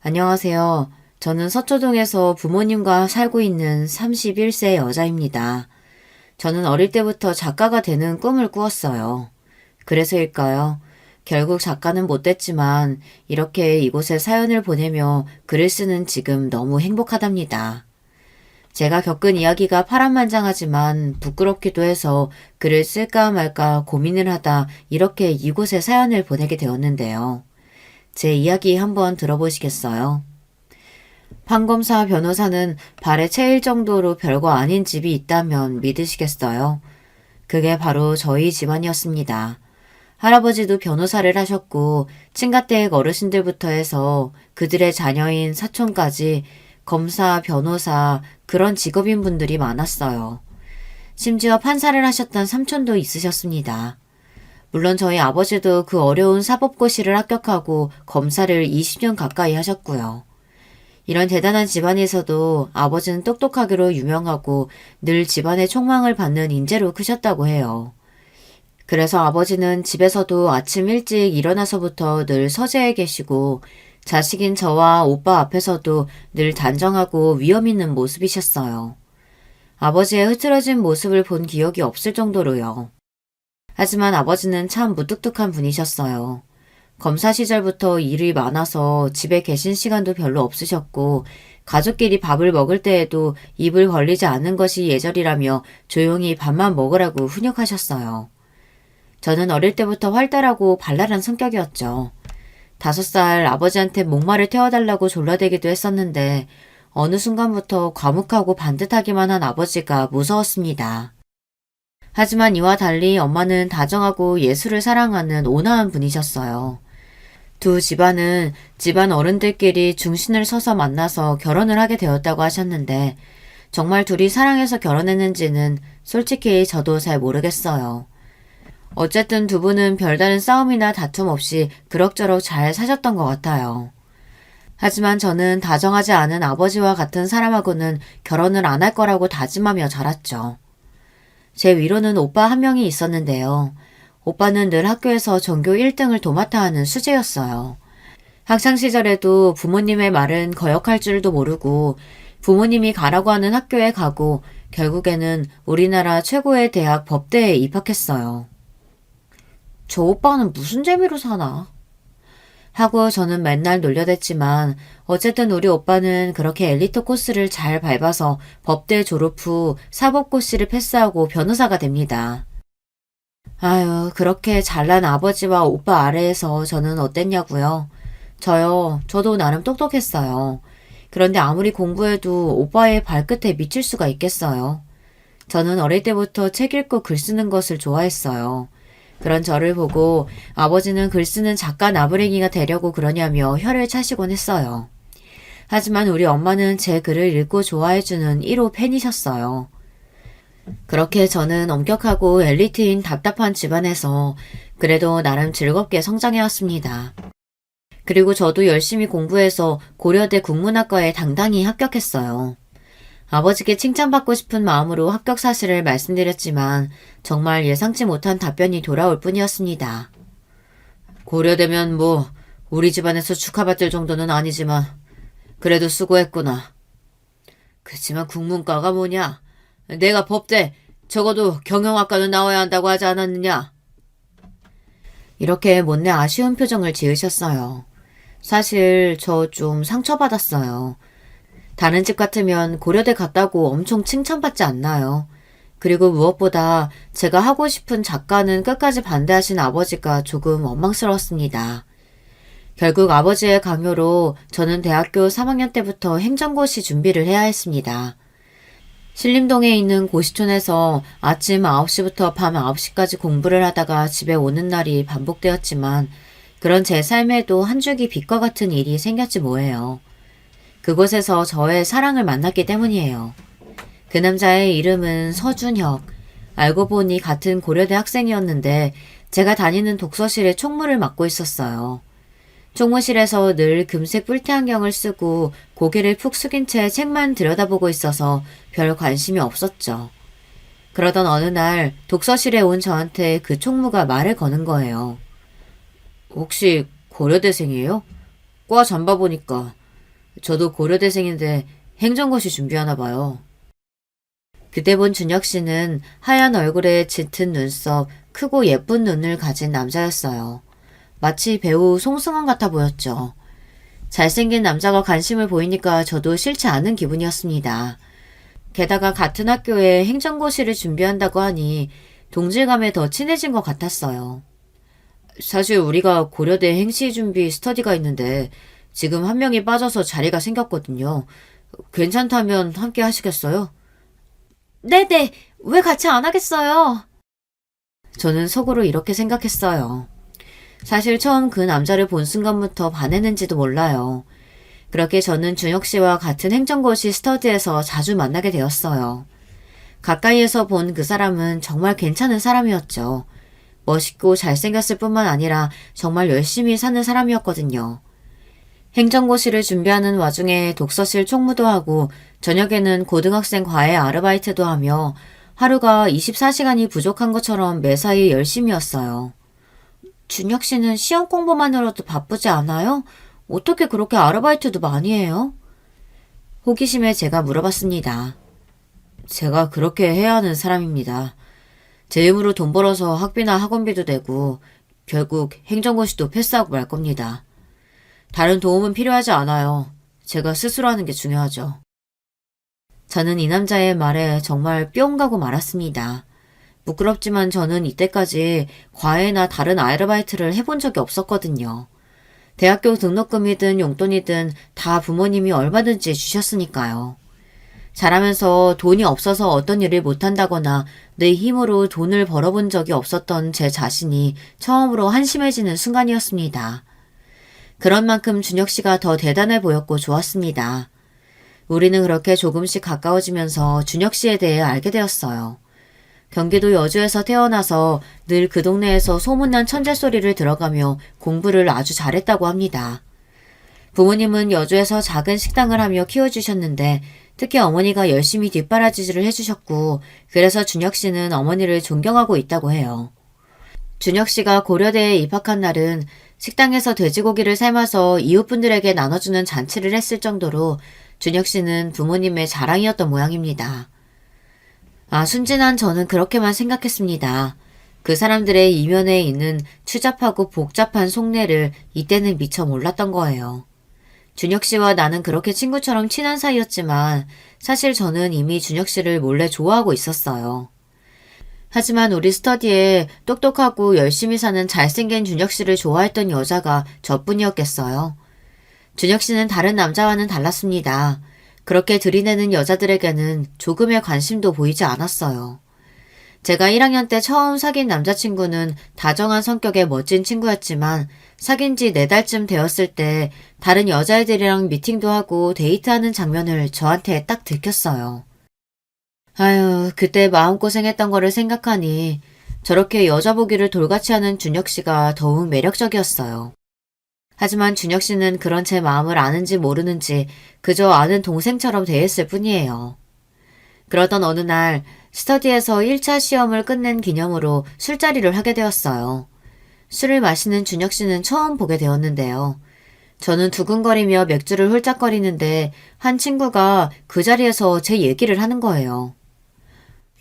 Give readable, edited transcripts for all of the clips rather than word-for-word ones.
안녕하세요. 저는 서초동에서 부모님과 살고 있는 31세 여자입니다. 저는 어릴 때부터 작가가 되는 꿈을 꾸었어요. 그래서일까요? 결국 작가는 못 됐지만 이렇게 이곳에 사연을 보내며 글을 쓰는 지금 너무 행복하답니다. 제가 겪은 이야기가 파란만장하지만 부끄럽기도 해서 글을 쓸까 말까 고민을 하다 이렇게 이곳에 사연을 보내게 되었는데요. 제 이야기 한번 들어보시겠어요? 판검사 변호사는 발에 채일 정도로 별거 아닌 집이 있다면 믿으시겠어요? 그게 바로 저희 집안이었습니다. 할아버지도 변호사를 하셨고 친가댁 어르신들부터 해서 그들의 자녀인 사촌까지 검사, 변호사 그런 직업인 분들이 많았어요. 심지어 판사를 하셨던 삼촌도 있으셨습니다. 물론 저희 아버지도 그 어려운 사법고시를 합격하고 검사를 20년 가까이 하셨고요. 이런 대단한 집안에서도 아버지는 똑똑하기로 유명하고 늘 집안의 촉망을 받는 인재로 크셨다고 해요. 그래서 아버지는 집에서도 아침 일찍 일어나서부터 늘 서재에 계시고 자식인 저와 오빠 앞에서도 늘 단정하고 위험 있는 모습이셨어요. 아버지의 흐트러진 모습을 본 기억이 없을 정도로요. 하지만 아버지는 참 무뚝뚝한 분이셨어요. 검사 시절부터 일이 많아서 집에 계신 시간도 별로 없으셨고 가족끼리 밥을 먹을 때에도 입을 벌리지 않는 것이 예절이라며 조용히 밥만 먹으라고 훈육하셨어요. 저는 어릴 때부터 활달하고 발랄한 성격이었죠. 5살 아버지한테 목마를 태워달라고 졸라대기도 했었는데 어느 순간부터 과묵하고 반듯하기만 한 아버지가 무서웠습니다. 하지만 이와 달리 엄마는 다정하고 예술을 사랑하는 온화한 분이셨어요. 두 집안은 집안 어른들끼리 중심을 서서 만나서 결혼을 하게 되었다고 하셨는데 정말 둘이 사랑해서 결혼했는지는 솔직히 저도 잘 모르겠어요. 어쨌든 두 분은 별다른 싸움이나 다툼 없이 그럭저럭 잘 사셨던 것 같아요. 하지만 저는 다정하지 않은 아버지와 같은 사람하고는 결혼을 안 할 거라고 다짐하며 자랐죠. 제 위로는 오빠 한 명이 있었는데요. 오빠는 늘 학교에서 전교 1등을 도맡아 하는 수재였어요. 학창시절에도 부모님의 말은 거역할 줄도 모르고 부모님이 가라고 하는 학교에 가고 결국에는 우리나라 최고의 대학 법대에 입학했어요. 저 오빠는 무슨 재미로 사나? 하고 저는 맨날 놀려댔지만 어쨌든 우리 오빠는 그렇게 엘리트 코스를 잘 밟아서 법대 졸업 후 사법고시를 패스하고 변호사가 됩니다. 아유, 그렇게 잘난 아버지와 오빠 아래에서 저는 어땠냐고요? 저도 나름 똑똑했어요. 그런데 아무리 공부해도 오빠의 발끝에 미칠 수가 있겠어요. 저는 어릴 때부터 책 읽고 글 쓰는 것을 좋아했어요. 그런 저를 보고 아버지는 글 쓰는 작가 나부랭이가 되려고 그러냐며 혀를 차시곤 했어요. 하지만 우리 엄마는 제 글을 읽고 좋아해주는 1호 팬이셨어요. 그렇게 저는 엄격하고 엘리트인 답답한 집안에서 그래도 나름 즐겁게 성장해왔습니다. 그리고 저도 열심히 공부해서 고려대 국문학과에 당당히 합격했어요. 아버지께 칭찬받고 싶은 마음으로 합격 사실을 말씀드렸지만 정말 예상치 못한 답변이 돌아올 뿐이었습니다. 고려되면 우리 집안에서 축하받을 정도는 아니지만 그래도 수고했구나. 그치만 국문과가 뭐냐? 내가 법대, 적어도 경영학과는 나와야 한다고 하지 않았느냐? 이렇게 못내 아쉬운 표정을 지으셨어요. 사실 저 좀 상처받았어요. 다른 집 같으면 고려대 갔다고 엄청 칭찬받지 않나요? 그리고 무엇보다 제가 하고 싶은 작가는 끝까지 반대하신 아버지가 조금 원망스러웠습니다. 결국 아버지의 강요로 저는 대학교 3학년 때부터 행정고시 준비를 해야 했습니다. 신림동에 있는 고시촌에서 아침 9시부터 밤 9시까지 공부를 하다가 집에 오는 날이 반복되었지만 그런 제 삶에도 한 줄기 빛과 같은 일이 생겼지 뭐예요. 그곳에서 저의 사랑을 만났기 때문이에요. 그 남자의 이름은 서준혁. 알고 보니 같은 고려대 학생이었는데 제가 다니는 독서실에 총무를 맡고 있었어요. 총무실에서 늘 금색 뿔테 안경을 쓰고 고개를 푹 숙인 채 책만 들여다보고 있어서 별 관심이 없었죠. 그러던 어느 날 독서실에 온 저한테 그 총무가 말을 거는 거예요. 혹시 고려대생이에요? 과 잠봐 보니까 저도 고려대생인데 행정고시 준비하나 봐요. 그때 본 준혁 씨는 하얀 얼굴에 짙은 눈썹, 크고 예쁜 눈을 가진 남자였어요. 마치 배우 송승헌 같아 보였죠. 잘생긴 남자가 관심을 보이니까 저도 싫지 않은 기분이었습니다. 게다가 같은 학교에 행정고시를 준비한다고 하니 동질감에 더 친해진 것 같았어요. 사실 우리가 고려대 행시준비 스터디가 있는데 지금 한 명이 빠져서 자리가 생겼거든요. 괜찮다면 함께 하시겠어요? 네네, 왜 같이 안 하겠어요? 저는 속으로 이렇게 생각했어요. 사실 처음 그 남자를 본 순간부터 반했는지도 몰라요. 그렇게 저는 준혁 씨와 같은 행정고시 스터디에서 자주 만나게 되었어요. 가까이에서 본 그 사람은 정말 괜찮은 사람이었죠. 멋있고 잘생겼을 뿐만 아니라 정말 열심히 사는 사람이었거든요. 행정고시를 준비하는 와중에 독서실 총무도 하고 저녁에는 고등학생 과외 아르바이트도 하며 하루가 24시간이 부족한 것처럼 매사에 열심이었어요. 준혁 씨는 시험 공부만으로도 바쁘지 않아요? 어떻게 그렇게 아르바이트도 많이 해요? 호기심에 제가 물어봤습니다. 제가 그렇게 해야 하는 사람입니다. 제 힘으로 돈 벌어서 학비나 학원비도 내고 결국 행정고시도 패스하고 말 겁니다. 다른 도움은 필요하지 않아요. 제가 스스로 하는 게 중요하죠. 저는 이 남자의 말에 정말 뿅 가고 말았습니다. 부끄럽지만 저는 이때까지 과외나 다른 아르바이트를 해본 적이 없었거든요. 대학교 등록금이든 용돈이든 다 부모님이 얼마든지 주셨으니까요. 자라면서 돈이 없어서 어떤 일을 못한다거나 내 힘으로 돈을 벌어본 적이 없었던 제 자신이 처음으로 한심해지는 순간이었습니다. 그런 만큼 준혁 씨가 더 대단해 보였고 좋았습니다. 우리는 그렇게 조금씩 가까워지면서 준혁 씨에 대해 알게 되었어요. 경기도 여주에서 태어나서 늘 그 동네에서 소문난 천재 소리를 들어가며 공부를 아주 잘했다고 합니다. 부모님은 여주에서 작은 식당을 하며 키워주셨는데 특히 어머니가 열심히 뒷바라지를 해주셨고 그래서 준혁 씨는 어머니를 존경하고 있다고 해요. 준혁 씨가 고려대에 입학한 날은 식당에서 돼지고기를 삶아서 이웃분들에게 나눠주는 잔치를 했을 정도로 준혁 씨는 부모님의 자랑이었던 모양입니다. 순진한 저는 그렇게만 생각했습니다. 그 사람들의 이면에 있는 추잡하고 복잡한 속내를 이때는 미처 몰랐던 거예요. 준혁 씨와 나는 그렇게 친구처럼 친한 사이였지만 사실 저는 이미 준혁 씨를 몰래 좋아하고 있었어요. 하지만 우리 스터디에 똑똑하고 열심히 사는 잘생긴 준혁 씨를 좋아했던 여자가 저뿐이었겠어요. 준혁 씨는 다른 남자와는 달랐습니다. 그렇게 들이대는 여자들에게는 조금의 관심도 보이지 않았어요. 제가 1학년 때 처음 사귄 남자친구는 다정한 성격의 멋진 친구였지만 사귄 지 4달쯤 되었을 때 다른 여자애들이랑 미팅도 하고 데이트하는 장면을 저한테 딱 들켰어요. 아유, 그때 마음고생했던 거를 생각하니 저렇게 여자 보기를 돌같이 하는 준혁 씨가 더욱 매력적이었어요. 하지만 준혁 씨는 그런 제 마음을 아는지 모르는지 그저 아는 동생처럼 대했을 뿐이에요. 그러던 어느 날 스터디에서 1차 시험을 끝낸 기념으로 술자리를 하게 되었어요. 술을 마시는 준혁 씨는 처음 보게 되었는데요. 저는 두근거리며 맥주를 홀짝거리는데 한 친구가 그 자리에서 제 얘기를 하는 거예요.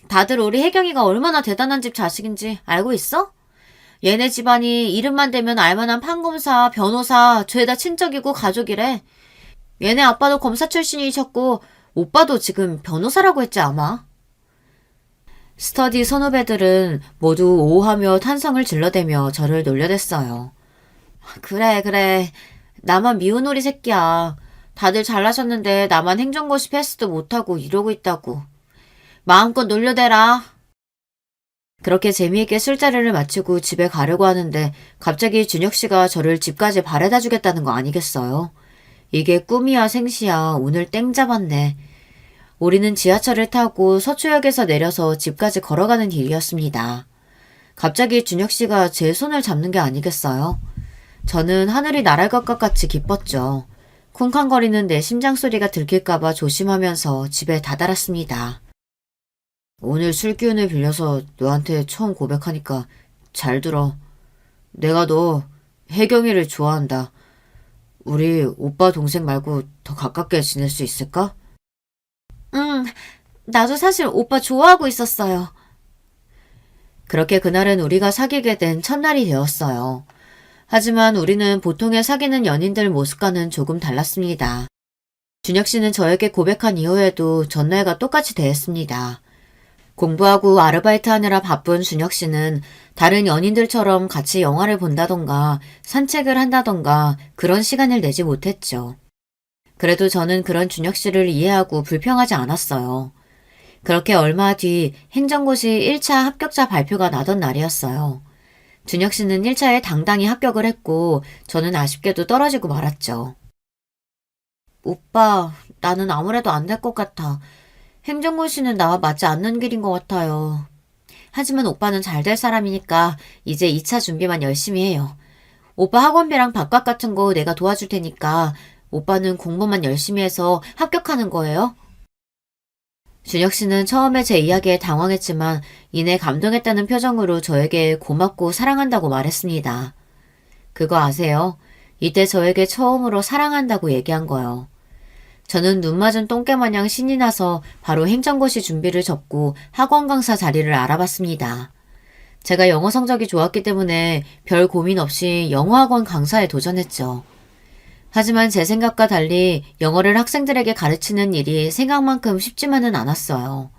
다들 우리 혜경이가 얼마나 대단한 집 자식인지 알고 있어? 얘네 집안이 이름만 대면 알만한 판검사, 변호사, 죄다 친척이고 가족이래. 얘네 아빠도 검사 출신이셨고 오빠도 지금 변호사라고 했지 아마. 스터디 선후배들은 모두 오호하며 탄성을 질러대며 저를 놀려댔어요. 그래. 나만 미운 오리 새끼야. 다들 잘나셨는데 나만 행정고시 패스도 못하고 이러고 있다고. 마음껏 놀려대라. 그렇게 재미있게 술자리를 마치고 집에 가려고 하는데 갑자기 준혁 씨가 저를 집까지 바래다 주겠다는 거 아니겠어요? 이게 꿈이야 생시야 오늘 땡 잡았네. 우리는 지하철을 타고 서초역에서 내려서 집까지 걸어가는 길이었습니다. 갑자기 준혁 씨가 제 손을 잡는 게 아니겠어요? 저는 하늘이 날아갈 것 같이 기뻤죠. 쿵쾅거리는 내 심장 소리가 들킬까봐 조심하면서 집에 다다랐습니다. 오늘 술 기운을 빌려서 너한테 처음 고백하니까 잘 들어. 내가 너 혜경이를 좋아한다. 우리 오빠 동생 말고 더 가깝게 지낼 수 있을까? 응, 나도 사실 오빠 좋아하고 있었어요. 그렇게 그날은 우리가 사귀게 된 첫날이 되었어요. 하지만 우리는 보통의 사귀는 연인들 모습과는 조금 달랐습니다. 준혁 씨는 저에게 고백한 이후에도 전날과 똑같이 대했습니다. 공부하고 아르바이트 하느라 바쁜 준혁 씨는 다른 연인들처럼 같이 영화를 본다던가 산책을 한다던가 그런 시간을 내지 못했죠. 그래도 저는 그런 준혁 씨를 이해하고 불평하지 않았어요. 그렇게 얼마 뒤 행정고시 1차 합격자 발표가 나던 날이었어요. 준혁 씨는 1차에 당당히 합격을 했고 저는 아쉽게도 떨어지고 말았죠. 오빠, 나는 아무래도 안 될 것 같아. 행정고시는 나와 맞지 않는 길인 것 같아요. 하지만 오빠는 잘 될 사람이니까 이제 2차 준비만 열심히 해요. 오빠 학원비랑 밥값 같은 거 내가 도와줄 테니까 오빠는 공부만 열심히 해서 합격하는 거예요? 준혁 씨는 처음에 제 이야기에 당황했지만 이내 감동했다는 표정으로 저에게 고맙고 사랑한다고 말했습니다. 그거 아세요? 이때 저에게 처음으로 사랑한다고 얘기한 거요. 저는 눈 맞은 똥개마냥 신이 나서 바로 행정고시 준비를 접고 학원 강사 자리를 알아봤습니다. 제가 영어 성적이 좋았기 때문에 별 고민 없이 영어학원 강사에 도전했죠. 하지만 제 생각과 달리 영어를 학생들에게 가르치는 일이 생각만큼 쉽지만은 않았어요.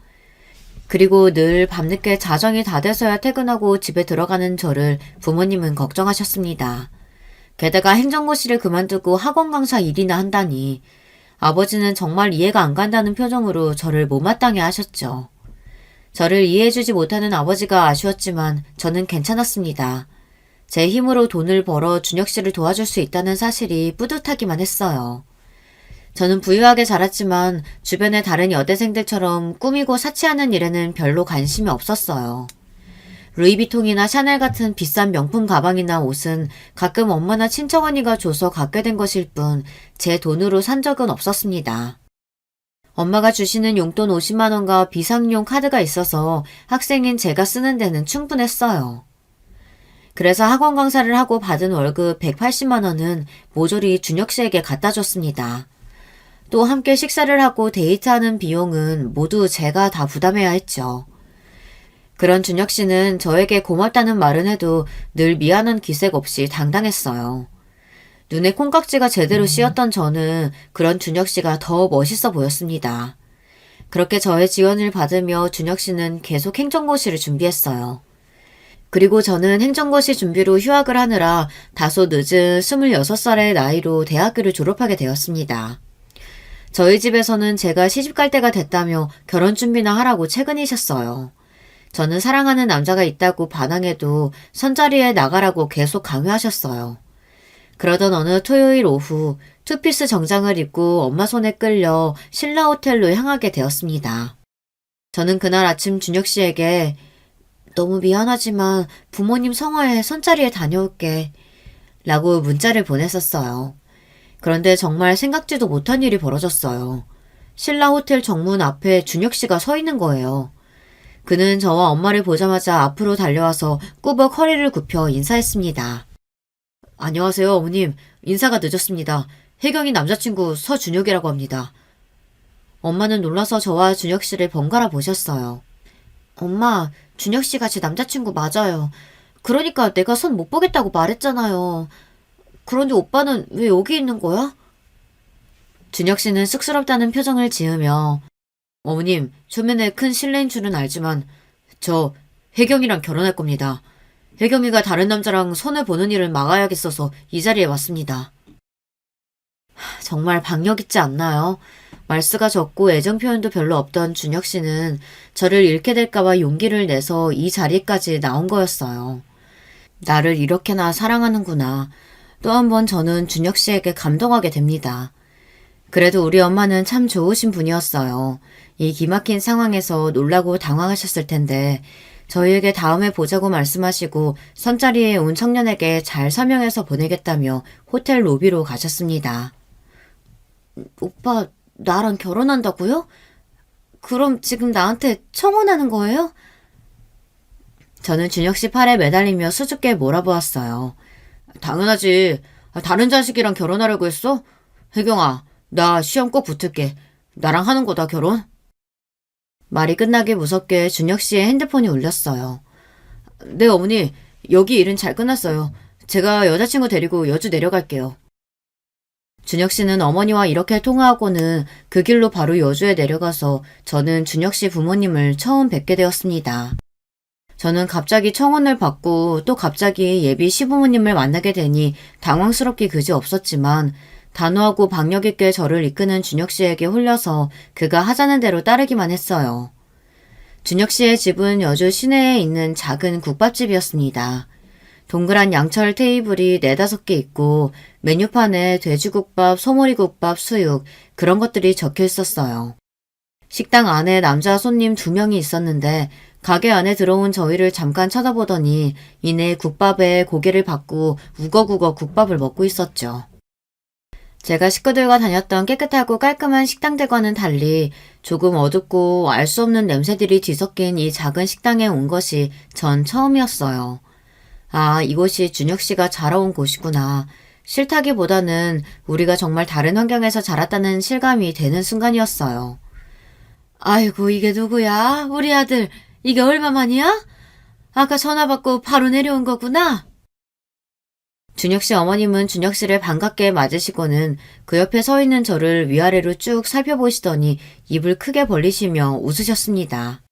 그리고 늘 밤늦게 자정이 다 돼서야 퇴근하고 집에 들어가는 저를 부모님은 걱정하셨습니다. 게다가 행정고시를 그만두고 학원 강사 일이나 한다니 아버지는 정말 이해가 안 간다는 표정으로 저를 못마땅해 하셨죠. 저를 이해해주지 못하는 아버지가 아쉬웠지만 저는 괜찮았습니다. 제 힘으로 돈을 벌어 준혁 씨를 도와줄 수 있다는 사실이 뿌듯하기만 했어요. 저는 부유하게 자랐지만 주변의 다른 여대생들처럼 꾸미고 사치하는 일에는 별로 관심이 없었어요. 루이비통이나 샤넬 같은 비싼 명품 가방이나 옷은 가끔 엄마나 친척 언니가 줘서 갖게 된 것일 뿐 제 돈으로 산 적은 없었습니다. 엄마가 주시는 용돈 50만 원과 비상용 카드가 있어서 학생인 제가 쓰는 데는 충분했어요. 그래서 학원 강사를 하고 받은 월급 180만 원은 모조리 준혁 씨에게 갖다 줬습니다. 또 함께 식사를 하고 데이트하는 비용은 모두 제가 다 부담해야 했죠. 그런 준혁 씨는 저에게 고맙다는 말은 해도 늘 미안한 기색 없이 당당했어요. 눈에 콩깍지가 제대로 씌었던 저는 그런 준혁 씨가 더 멋있어 보였습니다. 그렇게 저의 지원을 받으며 준혁 씨는 계속 행정고시를 준비했어요. 그리고 저는 행정고시 준비로 휴학을 하느라 다소 늦은 26살의 나이로 대학교를 졸업하게 되었습니다. 저희 집에서는 제가 시집갈 때가 됐다며 결혼 준비나 하라고 채근이셨어요. 저는 사랑하는 남자가 있다고 반항해도 선자리에 나가라고 계속 강요하셨어요. 그러던 어느 토요일 오후 투피스 정장을 입고 엄마 손에 끌려 신라 호텔로 향하게 되었습니다. 저는 그날 아침 준혁 씨에게 너무 미안하지만 부모님 성화에 선자리에 다녀올게 라고 문자를 보냈었어요. 그런데 정말 생각지도 못한 일이 벌어졌어요. 신라 호텔 정문 앞에 준혁 씨가 서 있는 거예요. 그는 저와 엄마를 보자마자 앞으로 달려와서 꾸벅 허리를 굽혀 인사했습니다. 안녕하세요, 어머님. 인사가 늦었습니다. 혜경이 남자친구 서준혁이라고 합니다. 엄마는 놀라서 저와 준혁 씨를 번갈아 보셨어요. 엄마, 준혁 씨가 제 남자친구 맞아요. 그러니까 내가 선 못 보겠다고 말했잖아요. 그런데 오빠는 왜 여기 있는 거야? 준혁 씨는 쑥스럽다는 표정을 지으며 어머님, 초면에 큰 실례인 줄은 알지만 저 혜경이랑 결혼할 겁니다. 혜경이가 다른 남자랑 손을 보는 일을 막아야겠어서 이 자리에 왔습니다. 정말 박력 있지 않나요? 말수가 적고 애정 표현도 별로 없던 준혁 씨는 저를 잃게 될까봐 용기를 내서 이 자리까지 나온 거였어요. 나를 이렇게나 사랑하는구나. 또 한 번 저는 준혁 씨에게 감동하게 됩니다. 그래도 우리 엄마는 참 좋으신 분이었어요. 이 기막힌 상황에서 놀라고 당황하셨을 텐데 저희에게 다음에 보자고 말씀하시고 선자리에 온 청년에게 잘 설명해서 보내겠다며 호텔 로비로 가셨습니다. 오빠, 나랑 결혼한다고요? 그럼 지금 나한테 청혼하는 거예요? 저는 준혁 씨 팔에 매달리며 수줍게 몰아보았어요. 당연하지. 다른 자식이랑 결혼하려고 했어? 혜경아, 나 시험 꼭 붙을게. 나랑 하는 거다, 결혼? 말이 끝나기 무섭게 준혁 씨의 핸드폰이 울렸어요. 네, 어머니. 여기 일은 잘 끝났어요. 제가 여자친구 데리고 여주 내려갈게요. 준혁 씨는 어머니와 이렇게 통화하고는 그 길로 바로 여주에 내려가서 저는 준혁 씨 부모님을 처음 뵙게 되었습니다. 저는 갑자기 청혼을 받고 또 갑자기 예비 시부모님을 만나게 되니 당황스럽기 그지 없었지만 단호하고 박력 있게 저를 이끄는 준혁 씨에게 홀려서 그가 하자는 대로 따르기만 했어요. 준혁 씨의 집은 여주 시내에 있는 작은 국밥집이었습니다. 동그란 양철 테이블이 4-5개 있고 메뉴판에 돼지국밥, 소머리국밥, 수육 그런 것들이 적혀 있었어요. 식당 안에 남자 손님 2명이 있었는데 가게 안에 들어온 저희를 잠깐 쳐다보더니 이내 국밥에 고개를 받고 우거우거 국밥을 먹고 있었죠. 제가 식구들과 다녔던 깨끗하고 깔끔한 식당들과는 달리 조금 어둡고 알 수 없는 냄새들이 뒤섞인 이 작은 식당에 온 것이 전 처음이었어요. 아, 이곳이 준혁 씨가 자라온 곳이구나. 싫다기보다는 우리가 정말 다른 환경에서 자랐다는 실감이 되는 순간이었어요. 아이고, 이게 누구야? 우리 아들, 이게 얼마만이야? 아까 전화 받고 바로 내려온 거구나? 준혁 씨 어머님은 준혁 씨를 반갑게 맞으시고는 그 옆에 서 있는 저를 위아래로 쭉 살펴보시더니 입을 크게 벌리시며 웃으셨습니다.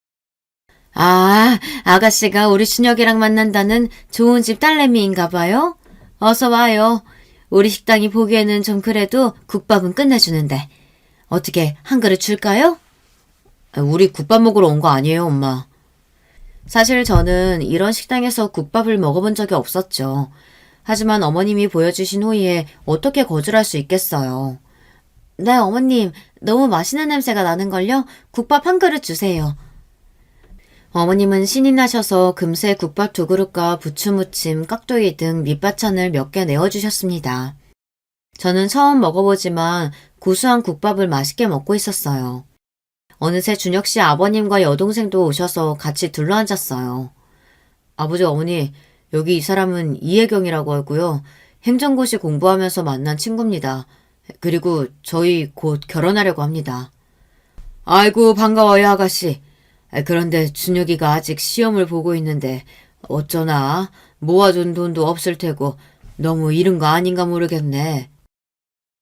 아, 아가씨가 우리 준혁이랑 만난다는 좋은 집 딸내미인가 봐요? 어서 와요. 우리 식당이 보기에는 좀 그래도 국밥은 끝내주는데. 어떻게 한 그릇 줄까요? 우리 국밥 먹으러 온 거 아니에요, 엄마. 사실 저는 이런 식당에서 국밥을 먹어본 적이 없었죠. 하지만 어머님이 보여주신 후에 어떻게 거절할 수 있겠어요. 네, 어머님. 너무 맛있는 냄새가 나는걸요? 국밥 한 그릇 주세요. 어머님은 신이 나셔서 금세 국밥 2그릇과 부추무침, 깍두기 등 밑반찬을 몇 개 내어주셨습니다. 저는 처음 먹어보지만 고소한 국밥을 맛있게 먹고 있었어요. 어느새 준혁 씨 아버님과 여동생도 오셔서 같이 둘러앉았어요. 아버지, 어머니, 여기 이 사람은 이혜경이라고 하고요. 행정고시 공부하면서 만난 친구입니다. 그리고 저희 곧 결혼하려고 합니다. 아이고, 반가워요, 아가씨. 그런데 준혁이가 아직 시험을 보고 있는데 어쩌나 모아둔 돈도 없을 테고 너무 이른 거 아닌가 모르겠네.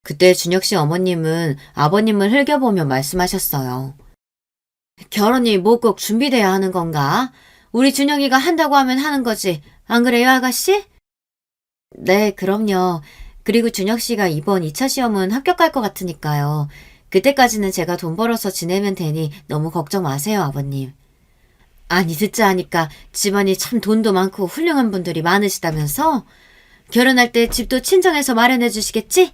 그때 준혁 씨 어머님은 아버님을 흘겨보며 말씀하셨어요. 결혼이 뭐 꼭 준비돼야 하는 건가? 우리 준혁이가 한다고 하면 하는 거지. 안 그래요, 아가씨? 네, 그럼요. 그리고 준혁 씨가 이번 2차 시험은 합격할 것 같으니까요. 그때까지는 제가 돈 벌어서 지내면 되니 너무 걱정 마세요, 아버님. 아니, 듣자 하니까 집안이 참 돈도 많고 훌륭한 분들이 많으시다면서? 결혼할 때 집도 친정에서 마련해 주시겠지?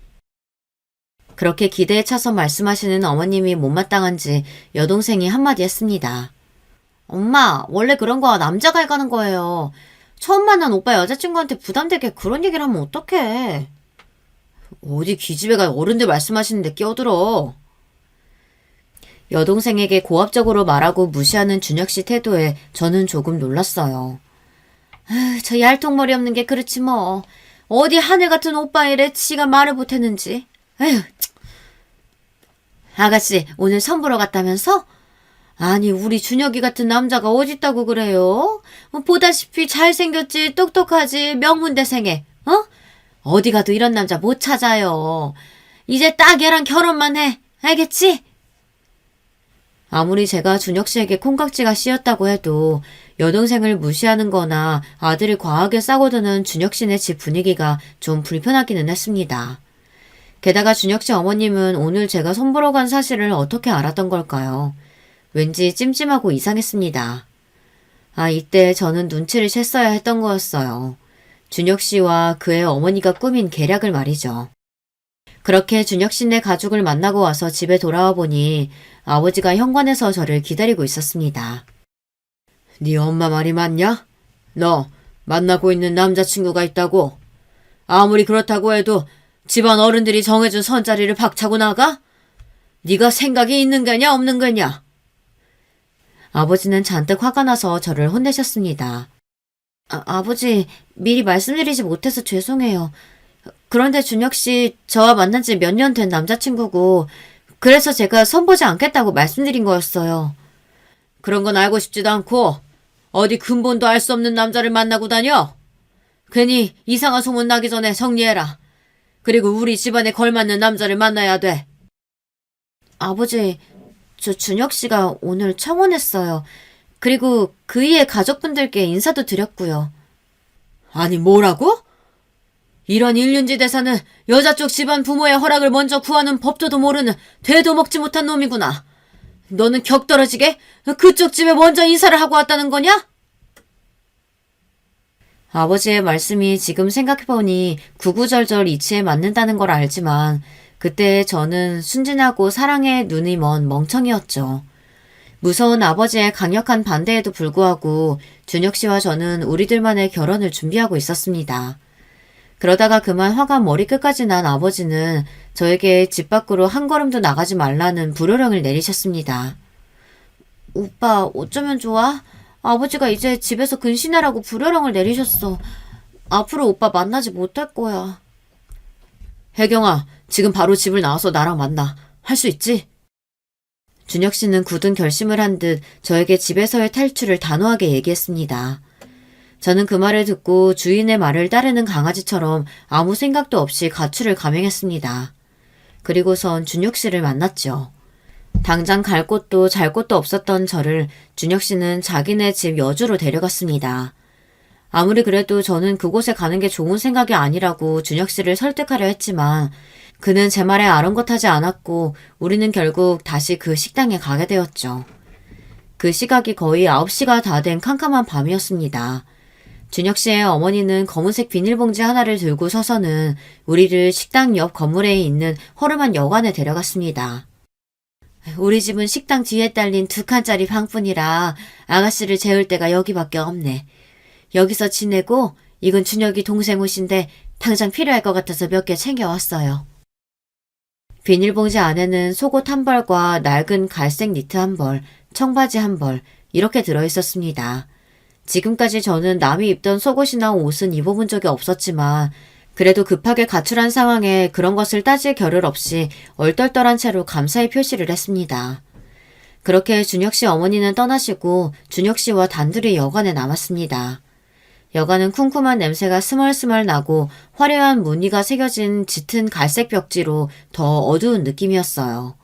그렇게 기대에 차서 말씀하시는 어머님이 못마땅한지 여동생이 한마디 했습니다. 엄마, 원래 그런 거 남자가 해가는 거예요. 처음 만난 오빠 여자친구한테 부담되게 그런 얘기를 하면 어떡해. 어디 기집애가 어른들 말씀하시는데 끼어들어. 여동생에게 고압적으로 말하고 무시하는 준혁 씨 태도에 저는 조금 놀랐어요. 저 얄통머리 없는 게 그렇지 뭐. 어디 하늘 같은 오빠 이래 지가 말을 못했는지. 에휴. 아가씨, 오늘 선 보러 갔다면서? 아니, 우리 준혁이 같은 남자가 어딨다고 그래요? 보다시피 잘생겼지, 똑똑하지, 명문대생에, 어? 어디 가도 이런 남자 못 찾아요. 이제 딱 얘랑 결혼만 해. 알겠지? 아무리 제가 준혁 씨에게 콩깍지가 씌었다고 해도 여동생을 무시하는 거나 아들을 과하게 싸고드는 준혁 씨네 집 분위기가 좀 불편하기는 했습니다. 게다가 준혁 씨 어머님은 오늘 제가 손보러 간 사실을 어떻게 알았던 걸까요? 왠지 찜찜하고 이상했습니다. 아, 이때 저는 눈치를 챘어야 했던 거였어요. 준혁 씨와 그의 어머니가 꾸민 계략을 말이죠. 그렇게 준혁 씨네 가족을 만나고 와서 집에 돌아와 보니 아버지가 현관에서 저를 기다리고 있었습니다. 네 엄마 말이 맞냐? 너 만나고 있는 남자친구가 있다고? 아무리 그렇다고 해도 집안 어른들이 정해준 선자리를 박차고 나가? 네가 생각이 있는 거냐 없는 거냐? 아버지는 잔뜩 화가 나서 저를 혼내셨습니다. 아버지, 미리 말씀드리지 못해서 죄송해요. 그런데 준혁 씨, 저와 만난 지 몇 년 된 남자친구고, 그래서 제가 선보지 않겠다고 말씀드린 거였어요. 그런 건 알고 싶지도 않고, 어디 근본도 알 수 없는 남자를 만나고 다녀? 괜히 이상한 소문 나기 전에 정리해라. 그리고 우리 집안에 걸맞는 남자를 만나야 돼. 아버지, 저 준혁 씨가 오늘 청혼했어요. 그리고 그이의 가족분들께 인사도 드렸고요. 아니, 뭐라고? 이런 일륜지 대사는 여자 쪽 집안 부모의 허락을 먼저 구하는 법도도 모르는 되도 먹지 못한 놈이구나. 너는 격떨어지게 그쪽 집에 먼저 인사를 하고 왔다는 거냐? 아버지의 말씀이 지금 생각해보니 구구절절 이치에 맞는다는 걸 알지만 그때 저는 순진하고 사랑에 눈이 먼 멍청이였죠. 무서운 아버지의 강력한 반대에도 불구하고 준혁 씨와 저는 우리들만의 결혼을 준비하고 있었습니다. 그러다가 그만 화가 머리끝까지 난 아버지는 저에게 집 밖으로 한 걸음도 나가지 말라는 불호령을 내리셨습니다. 오빠, 어쩌면 좋아? 아버지가 이제 집에서 근신하라고 불호령을 내리셨어. 앞으로 오빠 만나지 못할 거야. 혜경아, 지금 바로 집을 나와서 나랑 만나. 할 수 있지? 준혁 씨는 굳은 결심을 한 듯 저에게 집에서의 탈출을 단호하게 얘기했습니다. 저는 그 말을 듣고 주인의 말을 따르는 강아지처럼 아무 생각도 없이 가출을 감행했습니다. 그리고선 준혁 씨를 만났죠. 당장 갈 곳도 잘 곳도 없었던 저를 준혁 씨는 자기네 집 여주로 데려갔습니다. 아무리 그래도 저는 그곳에 가는 게 좋은 생각이 아니라고 준혁 씨를 설득하려 했지만 그는 제 말에 아랑곳하지 않았고 우리는 결국 다시 그 식당에 가게 되었죠. 그 시각이 거의 9시가 다 된 캄캄한 밤이었습니다. 준혁 씨의 어머니는 검은색 비닐봉지 하나를 들고 서서는 우리를 식당 옆 건물에 있는 허름한 여관에 데려갔습니다. 우리 집은 식당 뒤에 딸린 2칸짜리 방뿐이라 아가씨를 재울 데가 여기밖에 없네. 여기서 지내고 이건 준혁이 동생 옷인데 당장 필요할 것 같아서 몇 개 챙겨왔어요. 비닐봉지 안에는 속옷 한 벌과 낡은 갈색 니트 한 벌, 청바지 한 벌 이렇게 들어있었습니다. 지금까지 저는 남이 입던 속옷이나 옷은 입어본 적이 없었지만 그래도 급하게 가출한 상황에 그런 것을 따질 겨를 없이 얼떨떨한 채로 감사의 표시를 했습니다. 그렇게 준혁 씨 어머니는 떠나시고 준혁 씨와 단둘이 여관에 남았습니다. 여관은 쿰쿰한 냄새가 스멀스멀 나고 화려한 무늬가 새겨진 짙은 갈색 벽지로 더 어두운 느낌이었어요.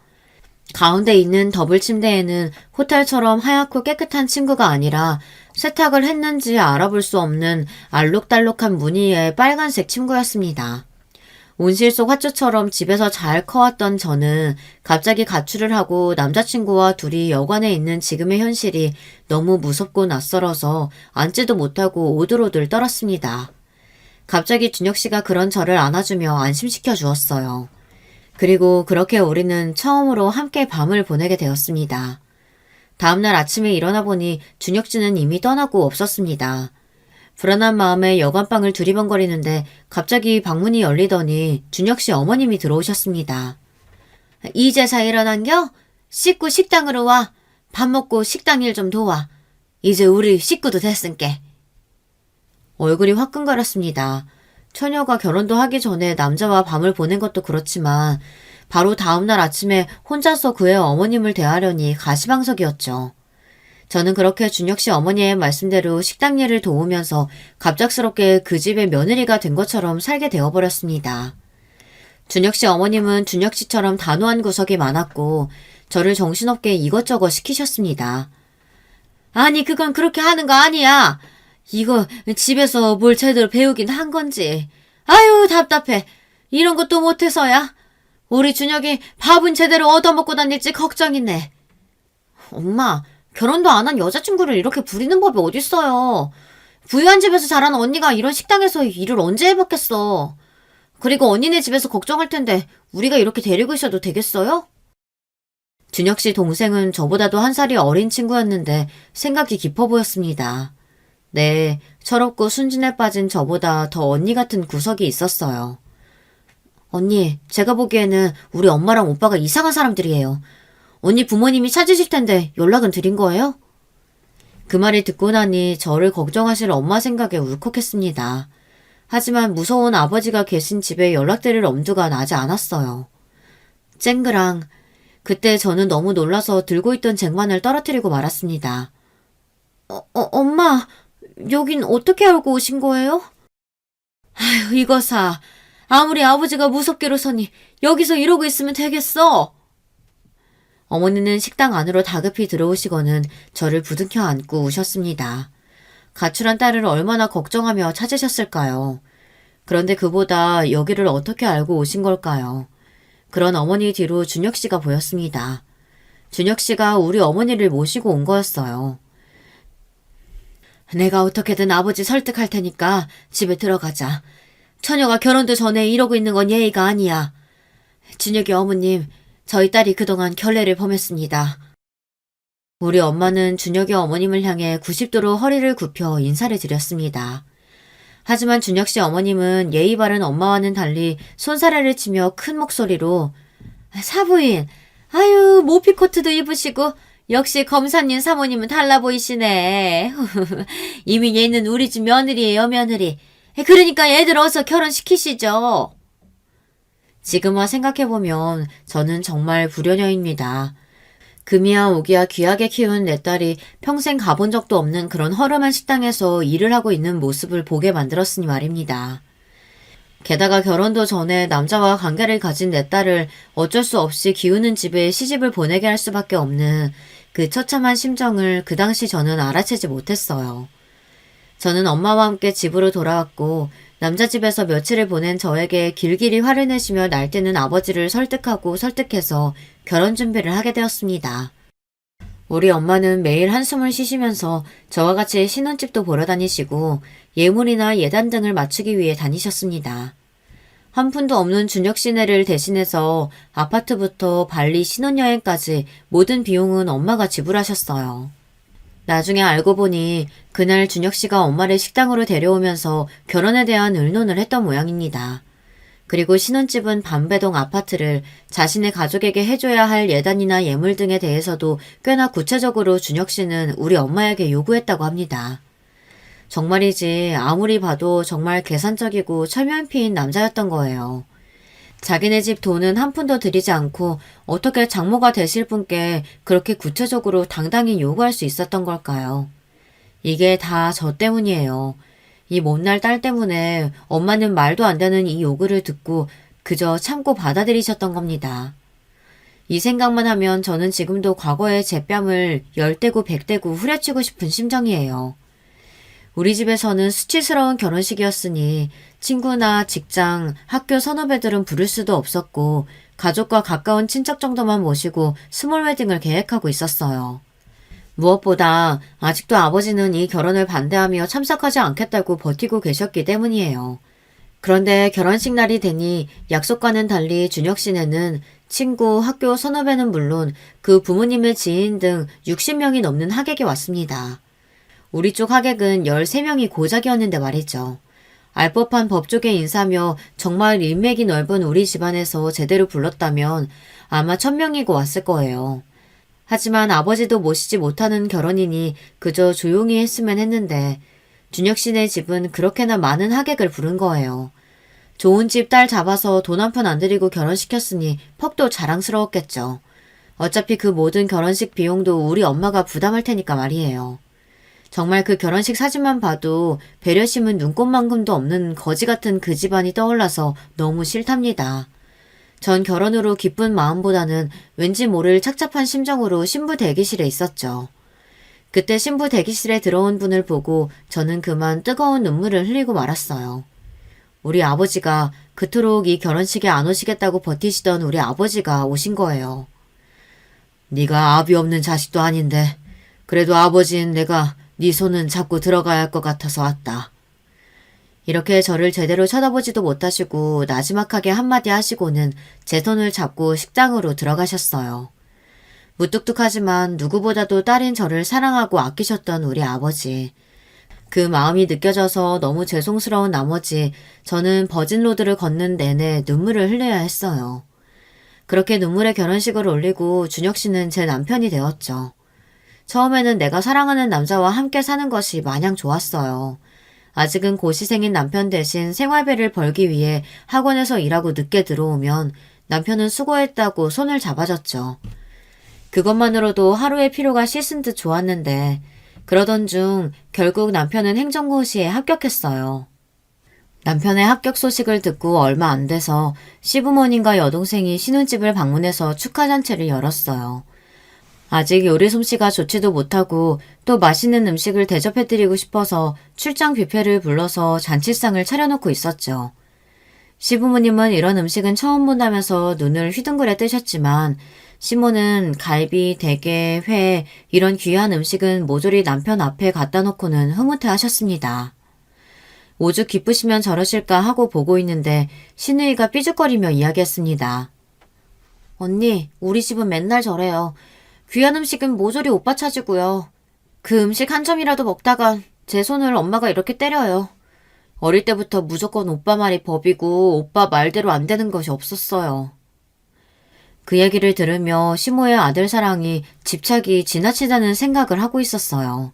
가운데 있는 더블 침대에는 호텔처럼 하얗고 깨끗한 침구가 아니라 세탁을 했는지 알아볼 수 없는 알록달록한 무늬의 빨간색 침구였습니다. 온실 속 화초처럼 집에서 잘 커왔던 저는 갑자기 가출을 하고 남자친구와 둘이 여관에 있는 지금의 현실이 너무 무섭고 낯설어서 앉지도 못하고 오들오들 떨었습니다. 갑자기 준혁 씨가 그런 저를 안아주며 안심시켜 주었어요. 그리고 그렇게 우리는 처음으로 함께 밤을 보내게 되었습니다. 다음날 아침에 일어나 보니 준혁 씨는 이미 떠나고 없었습니다. 불안한 마음에 여관방을 두리번거리는데 갑자기 방문이 열리더니 준혁 씨 어머님이 들어오셨습니다. 이제서 일어난겨? 씻고 식당으로 와. 밥 먹고 식당 일 좀 도와. 이제 우리 식구도 됐은께. 얼굴이 화끈거렸습니다. 처녀가 결혼도 하기 전에 남자와 밤을 보낸 것도 그렇지만 바로 다음날 아침에 혼자서 그의 어머님을 대하려니 가시방석이었죠. 저는 그렇게 준혁 씨 어머니의 말씀대로 식당 일을 도우면서 갑작스럽게 그 집의 며느리가 된 것처럼 살게 되어버렸습니다. 준혁 씨 어머님은 준혁 씨처럼 단호한 구석이 많았고 저를 정신없게 이것저것 시키셨습니다. 아니 그건 그렇게 하는 거 아니야. 이거 집에서 뭘 제대로 배우긴 한 건지. 아유 답답해. 이런 것도 못해서야. 우리 준혁이 밥은 제대로 얻어먹고 다닐지 걱정이네. 엄마, 결혼도 안 한 여자친구를 이렇게 부리는 법이 어딨어요. 부유한 집에서 자란 언니가 이런 식당에서 일을 언제 해봤겠어. 그리고 언니네 집에서 걱정할 텐데 우리가 이렇게 데리고 있어도 되겠어요? 준혁 씨 동생은 저보다도 한 살이 어린 친구였는데 생각이 깊어 보였습니다. 네, 철없고 순진에 빠진 저보다 더 언니 같은 구석이 있었어요. 언니, 제가 보기에는 우리 엄마랑 오빠가 이상한 사람들이에요. 언니 부모님이 찾으실 텐데 연락은 드린 거예요? 그 말을 듣고 나니 저를 걱정하실 엄마 생각에 울컥했습니다. 하지만 무서운 아버지가 계신 집에 연락드릴 엄두가 나지 않았어요. 쨍그랑 그때 저는 너무 놀라서 들고 있던 쟁반을 떨어뜨리고 말았습니다. 엄마, 여긴 어떻게 알고 오신 거예요? 아휴, 이거사. 아무리 아버지가 무섭게로서니 여기서 이러고 있으면 되겠어. 어머니는 식당 안으로 다급히 들어오시고는 저를 부둥켜 안고 우셨습니다. 가출한 딸을 얼마나 걱정하며 찾으셨을까요? 그런데 그보다 여기를 어떻게 알고 오신 걸까요? 그런 어머니 뒤로 준혁 씨가 보였습니다. 준혁 씨가 우리 어머니를 모시고 온 거였어요. 내가 어떻게든 아버지 설득할 테니까 집에 들어가자. 처녀가 결혼도 전에 이러고 있는 건 예의가 아니야. 준혁이 어머님, 저희 딸이 그동안 결례를 범했습니다. 우리 엄마는 준혁이 어머님을 향해 90도로 허리를 굽혀 인사를 드렸습니다. 하지만 준혁 씨 어머님은 예의 바른 엄마와는 달리 손사래를 치며 큰 목소리로 사부인, 아유 모피코트도 입으시고 역시 검사님 사모님은 달라 보이시네. 이미 얘는 우리 집 며느리예요, 며느리. 그러니까 얘들 어서 결혼시키시죠. 지금와 생각해보면 저는 정말 불효녀입니다. 금이야 오기야 귀하게 키운 내 딸이 평생 가본 적도 없는 그런 허름한 식당에서 일을 하고 있는 모습을 보게 만들었으니 말입니다. 게다가 결혼도 전에 남자와 관계를 가진 내 딸을 어쩔 수 없이 기우는 집에 시집을 보내게 할 수밖에 없는 그 처참한 심정을 그 당시 저는 알아채지 못했어요. 저는 엄마와 함께 집으로 돌아왔고 남자 집에서 며칠을 보낸 저에게 길길이 화를 내시며 날뛰는 아버지를 설득해서 결혼 준비를 하게 되었습니다. 우리 엄마는 매일 한숨을 쉬시면서 저와 같이 신혼집도 보러 다니시고 예물이나 예단 등을 맞추기 위해 다니셨습니다. 한 푼도 없는 준혁 씨네를 대신해서 아파트부터 발리 신혼여행까지 모든 비용은 엄마가 지불하셨어요. 나중에 알고 보니 그날 준혁 씨가 엄마를 식당으로 데려오면서 결혼에 대한 의논을 했던 모양입니다. 그리고 신혼집은 반배동 아파트를 자신의 가족에게 해줘야 할 예단이나 예물 등에 대해서도 꽤나 구체적으로 준혁 씨는 우리 엄마에게 요구했다고 합니다. 정말이지 아무리 봐도 정말 계산적이고 철면피인 남자였던 거예요. 자기네 집 돈은 한 푼도 들이지 않고 어떻게 장모가 되실 분께 그렇게 구체적으로 당당히 요구할 수 있었던 걸까요? 이게 다 저 때문이에요. 이 못날 딸 때문에 엄마는 말도 안 되는 이 요구를 듣고 그저 참고 받아들이셨던 겁니다. 이 생각만 하면 저는 지금도 과거의 제 뺨을 열대고 백대고 후려치고 싶은 심정이에요. 우리 집에서는 수치스러운 결혼식이었으니 친구나 직장, 학교 선후배들은 부를 수도 없었고 가족과 가까운 친척 정도만 모시고 스몰 웨딩을 계획하고 있었어요. 무엇보다 아직도 아버지는 이 결혼을 반대하며 참석하지 않겠다고 버티고 계셨기 때문이에요. 그런데 결혼식 날이 되니 약속과는 달리 준혁 씨네는 친구, 학교 선후배는 물론 그 부모님의 지인 등 60명이 넘는 하객이 왔습니다. 우리 쪽 하객은 13명이 고작이었는데 말이죠. 알법한 법조계 인사며 정말 인맥이 넓은 우리 집안에서 제대로 불렀다면 아마 1000명이고 왔을 거예요. 하지만 아버지도 모시지 못하는 결혼이니 그저 조용히 했으면 했는데 준혁 씨네 집은 그렇게나 많은 하객을 부른 거예요. 좋은 집 딸 잡아서 돈 한 푼 안 들이고 결혼시켰으니 퍽도 자랑스러웠겠죠. 어차피 그 모든 결혼식 비용도 우리 엄마가 부담할 테니까 말이에요. 정말 그 결혼식 사진만 봐도 배려심은 눈꼽만큼도 없는 거지 같은 그 집안이 떠올라서 너무 싫답니다. 전 결혼으로 기쁜 마음보다는 왠지 모를 착잡한 심정으로 신부 대기실에 있었죠. 그때 신부 대기실에 들어온 분을 보고 저는 그만 뜨거운 눈물을 흘리고 말았어요. 우리 아버지가 그토록 이 결혼식에 안 오시겠다고 버티시던 우리 아버지가 오신 거예요. 네가 아비 없는 자식도 아닌데 그래도 아버지는 내가 네 손은 잡고 들어가야 할 것 같아서 왔다. 이렇게 저를 제대로 쳐다보지도 못하시고 나지막하게 한마디 하시고는 제 손을 잡고 식당으로 들어가셨어요. 무뚝뚝하지만 누구보다도 딸인 저를 사랑하고 아끼셨던 우리 아버지. 그 마음이 느껴져서 너무 죄송스러운 나머지 저는 버진로드를 걷는 내내 눈물을 흘려야 했어요. 그렇게 눈물의 결혼식을 올리고 준혁 씨는 제 남편이 되었죠. 처음에는 내가 사랑하는 남자와 함께 사는 것이 마냥 좋았어요. 아직은 고시생인 남편 대신 생활비를 벌기 위해 학원에서 일하고 늦게 들어오면 남편은 수고했다고 손을 잡아줬죠. 그것만으로도 하루의 피로가 씻은 듯 좋았는데 그러던 중 결국 남편은 행정고시에 합격했어요. 남편의 합격 소식을 듣고 얼마 안 돼서 시부모님과 여동생이 신혼집을 방문해서 축하잔치를 열었어요. 아직 요리 솜씨가 좋지도 못하고 또 맛있는 음식을 대접해드리고 싶어서 출장 뷔페를 불러서 잔치상을 차려놓고 있었죠. 시부모님은 이런 음식은 처음 본다면서 눈을 휘둥그레 뜨셨지만 시모는 갈비, 대게, 회 이런 귀한 음식은 모조리 남편 앞에 갖다 놓고는 흐뭇해 하셨습니다. 오죽 기쁘시면 저러실까 하고 보고 있는데 신우이가 삐죽거리며 이야기했습니다. 언니, 우리 집은 맨날 저래요. 귀한 음식은 모조리 오빠 차지고요. 그 음식 한 점이라도 먹다가 제 손을 엄마가 이렇게 때려요. 어릴 때부터 무조건 오빠 말이 법이고 오빠 말대로 안 되는 것이 없었어요. 그 얘기를 들으며 시모의 아들 사랑이 집착이 지나치다는 생각을 하고 있었어요.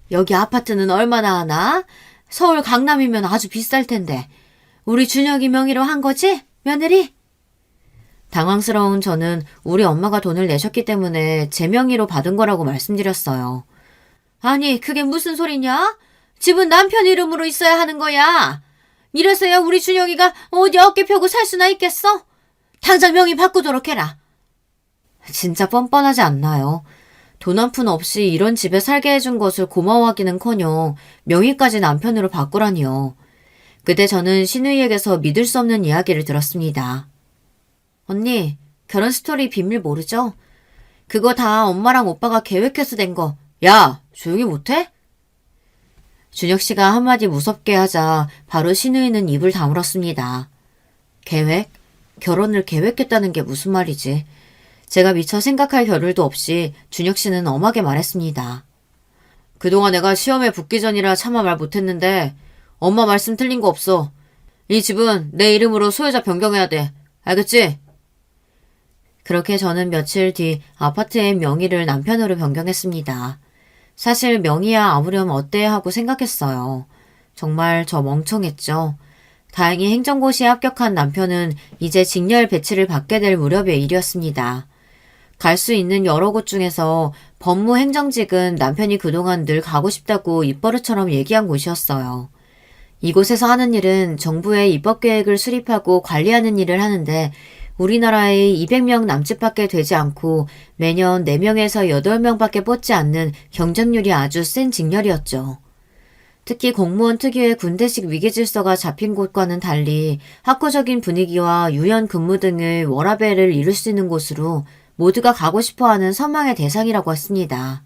여기 아파트는 얼마나 하나? 서울 강남이면 아주 비쌀 텐데. 우리 준혁이 명의로 한 거지? 며느리? 당황스러운 저는 우리 엄마가 돈을 내셨기 때문에 제 명의로 받은 거라고 말씀드렸어요. 아니, 그게 무슨 소리냐? 집은 남편 이름으로 있어야 하는 거야. 이래서야 우리 준혁이가 어디 어깨 펴고 살 수나 있겠어? 당장 명의 바꾸도록 해라. 진짜 뻔뻔하지 않나요? 돈 한 푼 없이 이런 집에 살게 해준 것을 고마워하기는커녕 명의까지 남편으로 바꾸라니요. 그때 저는 신우이에게서 믿을 수 없는 이야기를 들었습니다. 언니, 결혼 스토리 비밀 모르죠? 그거 다 엄마랑 오빠가 계획해서 된 거. 야, 조용히 못해? 준혁 씨가 한마디 무섭게 하자 바로 신우이는 입을 다물었습니다. 계획? 결혼을 계획했다는 게 무슨 말이지? 제가 미처 생각할 겨를도 없이 준혁 씨는 엄하게 말했습니다. 그동안 내가 시험에 붙기 전이라 차마 말 못했는데 엄마 말씀 틀린 거 없어. 이 집은 내 이름으로 소유자 변경해야 돼. 알겠지? 그렇게 저는 며칠 뒤 아파트의 명의를 남편으로 변경했습니다. 사실 명의야 아무렴 어때 하고 생각했어요. 정말 저 멍청했죠. 다행히 행정고시에 합격한 남편은 이제 직렬 배치를 받게 될 무렵의 일이었습니다. 갈 수 있는 여러 곳 중에서 법무행정직은 남편이 그동안 늘 가고 싶다고 입버릇처럼 얘기한 곳이었어요. 이곳에서 하는 일은 정부의 입법계획을 수립하고 관리하는 일을 하는데 우리나라의 200명 남짓밖에 되지 않고 매년 4명에서 8명밖에 뽑지 않는 경쟁률이 아주 센 직렬이었죠. 특히 공무원 특유의 군대식 위계질서가 잡힌 곳과는 달리 학구적인 분위기와 유연 근무 등의 워라밸을 이룰 수 있는 곳으로 모두가 가고 싶어하는 선망의 대상이라고 했습니다.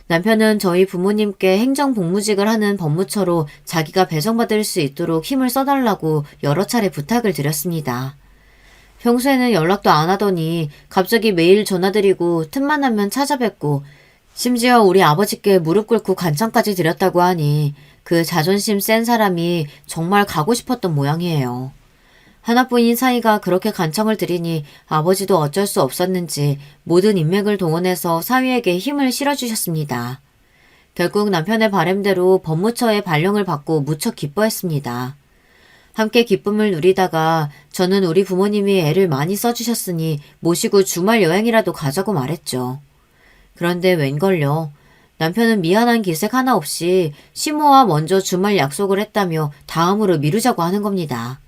남편은 저희 부모님께 행정복무직을 하는 법무처로 자기가 배정받을 수 있도록 힘을 써달라고 여러 차례 부탁을 드렸습니다. 평소에는 연락도 안 하더니 갑자기 매일 전화드리고 틈만 나면 찾아뵙고 심지어 우리 아버지께 무릎 꿇고 간청까지 드렸다고 하니 그 자존심 센 사람이 정말 가고 싶었던 모양이에요. 하나뿐인 사이가 그렇게 간청을 드리니 아버지도 어쩔 수 없었는지 모든 인맥을 동원해서 사위에게 힘을 실어주셨습니다. 결국 남편의 바람대로 법무처의 발령을 받고 무척 기뻐했습니다. 함께 기쁨을 누리다가 저는 우리 부모님이 애를 많이 써주셨으니 모시고 주말 여행이라도 가자고 말했죠. 그런데 웬걸요. 남편은 미안한 기색 하나 없이 시모와 먼저 주말 약속을 했다며 다음으로 미루자고 하는 겁니다.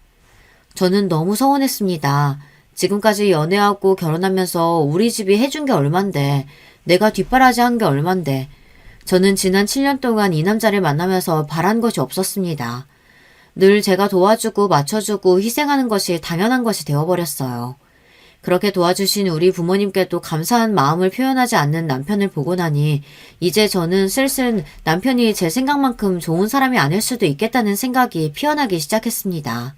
저는 너무 서운했습니다. 지금까지 연애하고 결혼하면서 우리 집이 해준 게 얼만데, 내가 뒷바라지 한 게 얼만데, 저는 지난 7년 동안 이 남자를 만나면서 바란 것이 없었습니다. 늘 제가 도와주고 맞춰주고 희생하는 것이 당연한 것이 되어버렸어요. 그렇게 도와주신 우리 부모님께도 감사한 마음을 표현하지 않는 남편을 보고 나니 이제 저는 슬슬 남편이 제 생각만큼 좋은 사람이 아닐 수도 있겠다는 생각이 피어나기 시작했습니다.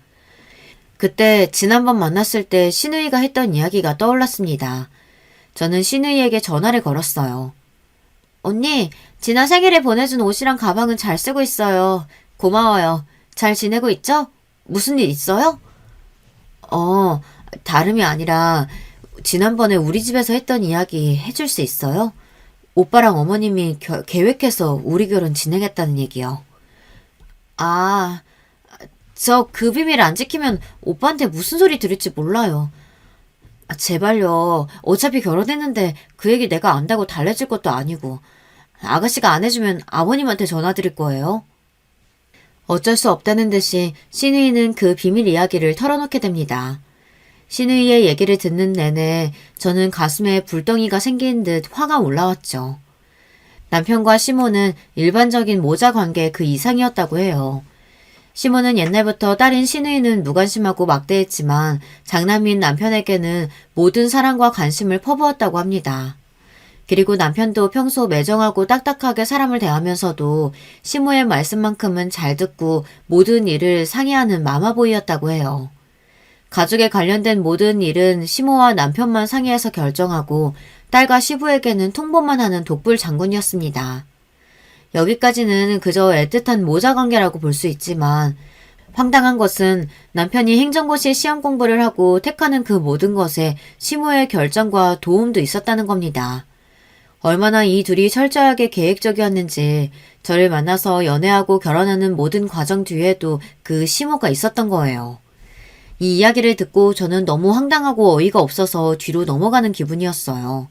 그때 지난번 만났을 때 신우이가 했던 이야기가 떠올랐습니다. 저는 신우이에게 전화를 걸었어요. 언니, 지난 생일에 보내준 옷이랑 가방은 잘 쓰고 있어요. 고마워요. 잘 지내고 있죠? 무슨 일 있어요? 다름이 아니라 지난번에 우리 집에서 했던 이야기 해줄 수 있어요? 오빠랑 어머님이 계획해서 우리 결혼 진행했다는 얘기요. 아, 저 그 비밀 안 지키면 오빠한테 무슨 소리 들을지 몰라요. 제발요. 어차피 결혼했는데 그 얘기 내가 안다고 달래질 것도 아니고. 아가씨가 안 해주면 아버님한테 전화드릴 거예요. 어쩔 수 없다는 듯이 신우이는 그 비밀 이야기를 털어놓게 됩니다. 신우이의 얘기를 듣는 내내 저는 가슴에 불덩이가 생긴 듯 화가 올라왔죠. 남편과 시모는 일반적인 모자 관계 그 이상이었다고 해요. 시모는 옛날부터 딸인 신우이는 무관심하고 막대했지만 장남인 남편에게는 모든 사랑과 관심을 퍼부었다고 합니다. 그리고 남편도 평소 매정하고 딱딱하게 사람을 대하면서도 시모의 말씀만큼은 잘 듣고 모든 일을 상의하는 마마보이였다고 해요. 가족에 관련된 모든 일은 시모와 남편만 상의해서 결정하고 딸과 시부에게는 통보만 하는 독불 장군이었습니다. 여기까지는 그저 애틋한 모자 관계라고 볼 수 있지만 황당한 것은 남편이 행정고시 시험 공부를 하고 택하는 그 모든 것에 시모의 결정과 도움도 있었다는 겁니다. 얼마나 이 둘이 철저하게 계획적이었는지 저를 만나서 연애하고 결혼하는 모든 과정 뒤에도 그 시모가 있었던 거예요. 이 이야기를 듣고 저는 너무 황당하고 어이가 없어서 뒤로 넘어가는 기분이었어요.